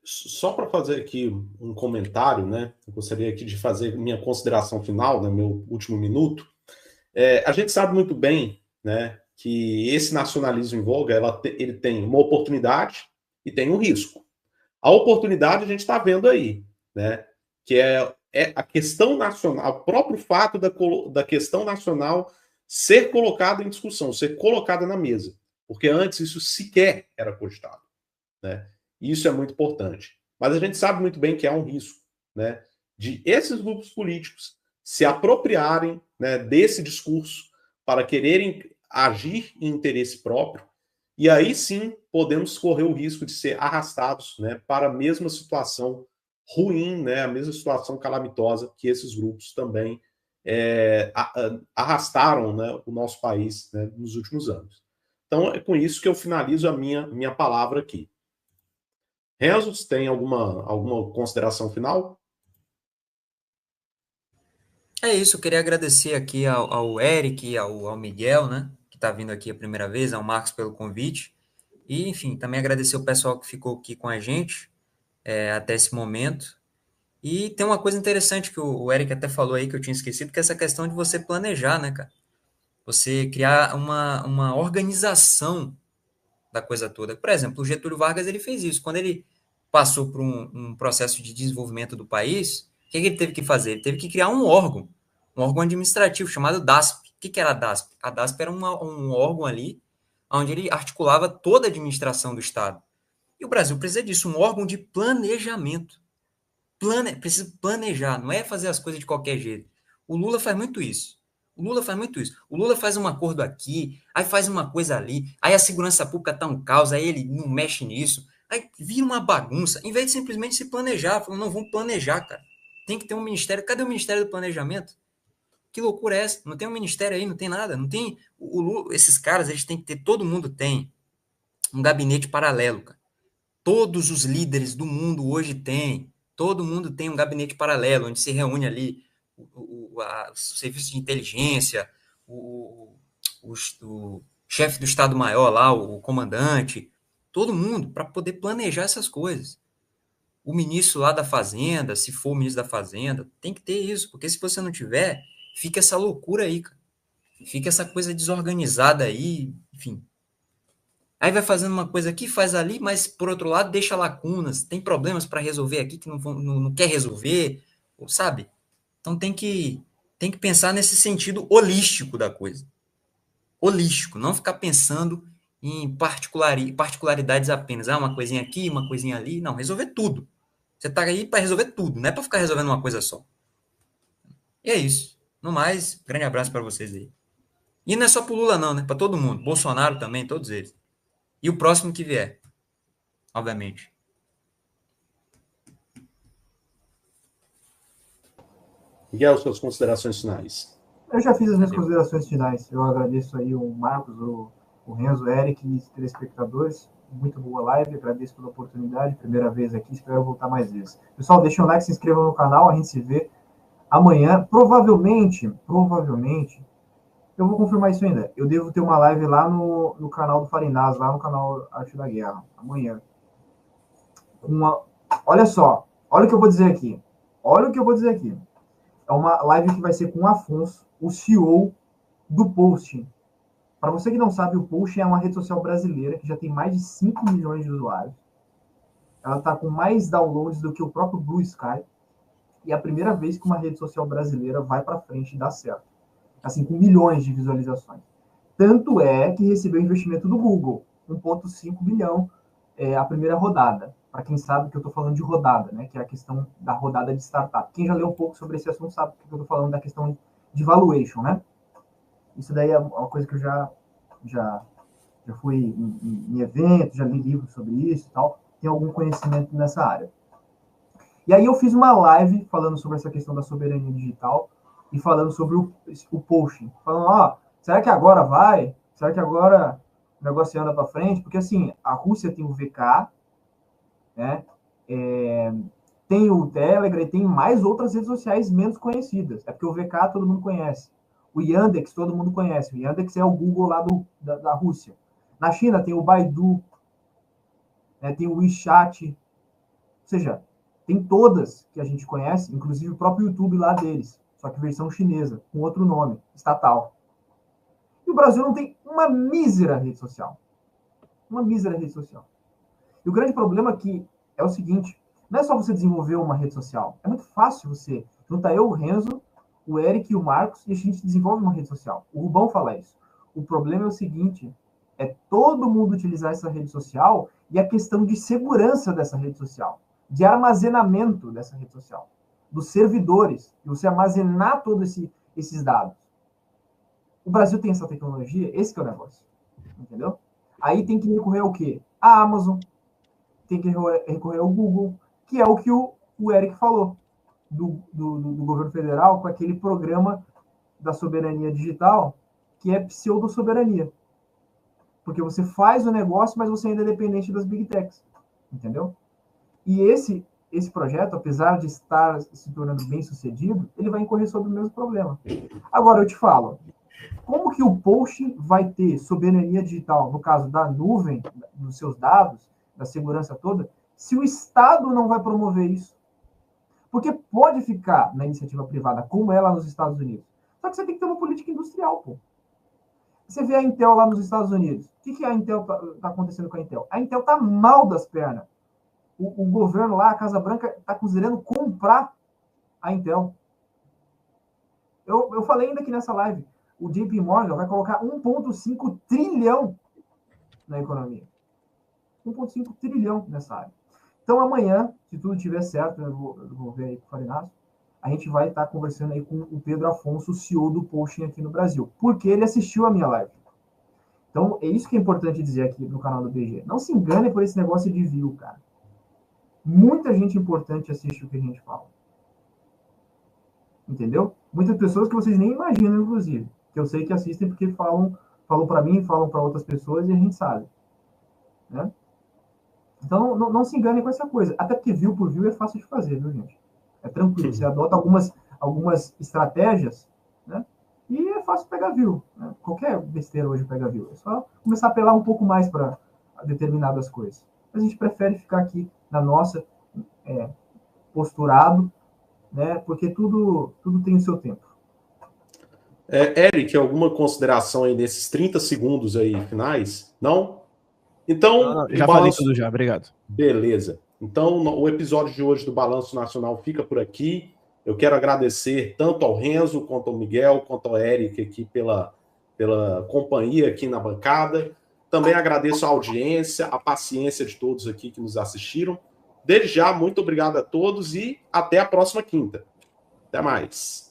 Só para fazer aqui um comentário, né? Eu gostaria aqui de fazer minha consideração final, né, meu último minuto. A gente sabe muito bem, né, que esse nacionalismo em voga, ele tem uma oportunidade e tem um risco. A oportunidade a gente está vendo aí, né, que é a questão nacional, o próprio fato da questão nacional ser colocada em discussão, ser colocada na mesa, porque antes isso sequer era cogitado, né? Isso é muito importante. Mas a gente sabe muito bem que há um risco, né, de esses grupos políticos se apropriarem, né, desse discurso para quererem agir em interesse próprio, e aí sim podemos correr o risco de ser arrastados, né, para a mesma situação ruim, né, a mesma situação calamitosa que esses grupos também arrastaram, né, o nosso país, né, nos últimos anos. Então é com isso que eu finalizo a minha palavra aqui. Renzo, tem alguma consideração final?
É isso, eu queria agradecer aqui ao Eric e ao Miguel, né, que está vindo aqui a primeira vez, ao Marcos pelo convite, e, enfim, também agradecer o pessoal que ficou aqui com a gente até esse momento. E tem uma coisa interessante que o Eric até falou aí, que eu tinha esquecido, que é essa questão de você planejar, né, cara? Você criar uma organização da coisa toda. Por exemplo, o Getúlio Vargas, ele fez isso. Quando ele passou por um processo de desenvolvimento do país, o que ele teve que fazer? Ele teve que criar um órgão administrativo chamado DASP. O que era a DASP? A DASP era um órgão ali onde ele articulava toda a administração do Estado. E o Brasil precisa disso, um órgão de planejamento. Precisa planejar, não é fazer as coisas de qualquer jeito. O Lula faz muito isso. O Lula faz um acordo aqui, aí faz uma coisa ali, aí a segurança pública tá um caos, aí ele não mexe nisso, aí vira uma bagunça, em vez de simplesmente se planejar, falando, não, vamos planejar, cara. Tem que ter um ministério. Cadê o Ministério do Planejamento? Que loucura é essa? Não tem um ministério aí, não tem nada, não tem. Esses caras, eles têm que ter, todo mundo tem um gabinete paralelo, cara. Todos os líderes do mundo hoje têm. Todo mundo tem um gabinete paralelo, onde se reúne ali o serviço de inteligência, o chefe do Estado-Maior lá, o comandante, todo mundo, para poder planejar essas coisas. O ministro lá da Fazenda, se for o ministro da Fazenda, tem que ter isso, porque se você não tiver, fica essa loucura aí, cara. Fica essa coisa desorganizada aí, enfim. Aí vai fazendo uma coisa aqui, faz ali, mas, por outro lado, deixa lacunas, tem problemas para resolver aqui que não quer resolver, sabe? Então tem que pensar nesse sentido holístico da coisa. Holístico, não ficar pensando em particularidades apenas. Uma coisinha aqui, uma coisinha ali. Não, resolver tudo. Você está aí para resolver tudo, não é para ficar resolvendo uma coisa só. E é isso. No mais, grande abraço para vocês aí. E não é só para o Lula não, né? Para todo mundo. Bolsonaro também, todos eles. E o próximo que vier, obviamente.
Miguel, suas considerações finais.
Eu já fiz as minhas considerações finais. Eu agradeço aí o Marcos, o o Renzo, Eric e telespectadores. Muito boa live, agradeço pela oportunidade, primeira vez aqui, espero voltar mais vezes. Pessoal, deixem um like, se inscrevam no canal, a gente se vê amanhã. Provavelmente, eu vou confirmar isso ainda, eu devo ter uma live lá no canal do Farinaz, lá no canal Arte da Guerra, amanhã. Olha só, olha o que eu vou dizer aqui. É uma live que vai ser com o Afonso, o CEO do Posting. Para você que não sabe, o Posting é uma rede social brasileira que já tem mais de 5 milhões de usuários. Ela está com mais downloads do que o próprio Blue Sky. E é a primeira vez que uma rede social brasileira vai para frente e dá certo. Assim, com milhões de visualizações. Tanto é que recebeu investimento do Google, 1,5 bilhão a primeira rodada. Para quem sabe que eu estou falando de rodada, né? Que é a questão da rodada de startup. Quem já leu um pouco sobre esse assunto sabe que eu estou falando da questão de valuation, né? Isso daí é uma coisa que eu já fui em eventos, já li livros sobre isso e tal. Tenho algum conhecimento nessa área. E aí eu fiz uma live falando sobre essa questão da soberania digital e falando sobre o Posting. Falando, será que agora vai? Será que agora o negócio anda para frente? Porque, assim, a Rússia tem o VK, né? Tem o Telegram e tem mais outras redes sociais menos conhecidas. É porque o VK todo mundo conhece. O Yandex todo mundo conhece. O Yandex é o Google lá da Rússia. Na China tem o Baidu, né? Tem o WeChat. Ou seja, tem todas que a gente conhece, inclusive o próprio YouTube lá deles. Só que versão chinesa, com outro nome, estatal. E o Brasil não tem uma mísera rede social. Uma mísera rede social. E o grande problema aqui é o seguinte, não é só você desenvolver uma rede social. É muito fácil você juntar eu, o Renzo, o Eric e o Marcos, e a gente desenvolve uma rede social. O Rubão fala isso. O problema é o seguinte, é todo mundo utilizar essa rede social e a questão de segurança dessa rede social, de armazenamento dessa rede social, dos servidores, de você armazenar todos esses dados. O Brasil tem essa tecnologia, esse que é o negócio. Entendeu? Aí tem que recorrer ao quê? A Amazon, tem que recorrer ao Google, que é o que o Eric falou, do governo federal, com aquele programa da soberania digital, que é pseudo-soberania. Porque você faz o negócio, mas você ainda é dependente das Big Techs. Entendeu? E esse projeto, apesar de estar se tornando bem sucedido, ele vai incorrer sobre o mesmo problema. Agora, eu te falo, como que o Posting vai ter soberania digital, no caso da nuvem, dos seus dados, da segurança toda, se o Estado não vai promover isso? Porque pode ficar na iniciativa privada, como é lá nos Estados Unidos. Só que você tem que ter uma política industrial, pô. Você vê a Intel lá nos Estados Unidos. O que a Intel tá acontecendo com a Intel? A Intel tá mal das pernas. O governo lá, a Casa Branca, está considerando comprar a Intel. Eu falei ainda aqui nessa live, o JP Morgan vai colocar 1,5 trilhão na economia. 1,5 trilhão nessa área. Então, amanhã, se tudo estiver certo, eu vou ver aí com o Farinazzo, a gente vai estar conversando aí com o Pedro Afonso, o CEO do Posting aqui no Brasil, porque ele assistiu a minha live. Então, é isso que é importante dizer aqui no canal do BG. Não se engane por esse negócio de view, cara. Muita gente importante assiste o que a gente fala. Entendeu? Muitas pessoas que vocês nem imaginam, inclusive. Que eu sei que assistem porque falam para mim, falam para outras pessoas e a gente sabe. Né? Então, não se enganem com essa coisa. Até porque view por view é fácil de fazer, viu, gente? É tranquilo. Você adota algumas estratégias, né? E é fácil pegar view. Né? Qualquer besteira hoje pega view. É só começar a apelar um pouco mais para determinadas coisas. Mas a gente prefere ficar aqui na nossa, posturado, né? Porque tudo tem o seu tempo.
Eric, alguma consideração aí nesses 30 segundos aí finais? Não? Então,
não, já falei tudo já, obrigado.
Beleza. Então, o episódio de hoje do Balanço Nacional fica por aqui. Eu quero agradecer tanto ao Renzo, quanto ao Miguel, quanto ao Eric aqui pela companhia aqui na bancada. Também agradeço a audiência, a paciência de todos aqui que nos assistiram. Desde já, muito obrigado a todos e até a próxima quinta. Até mais.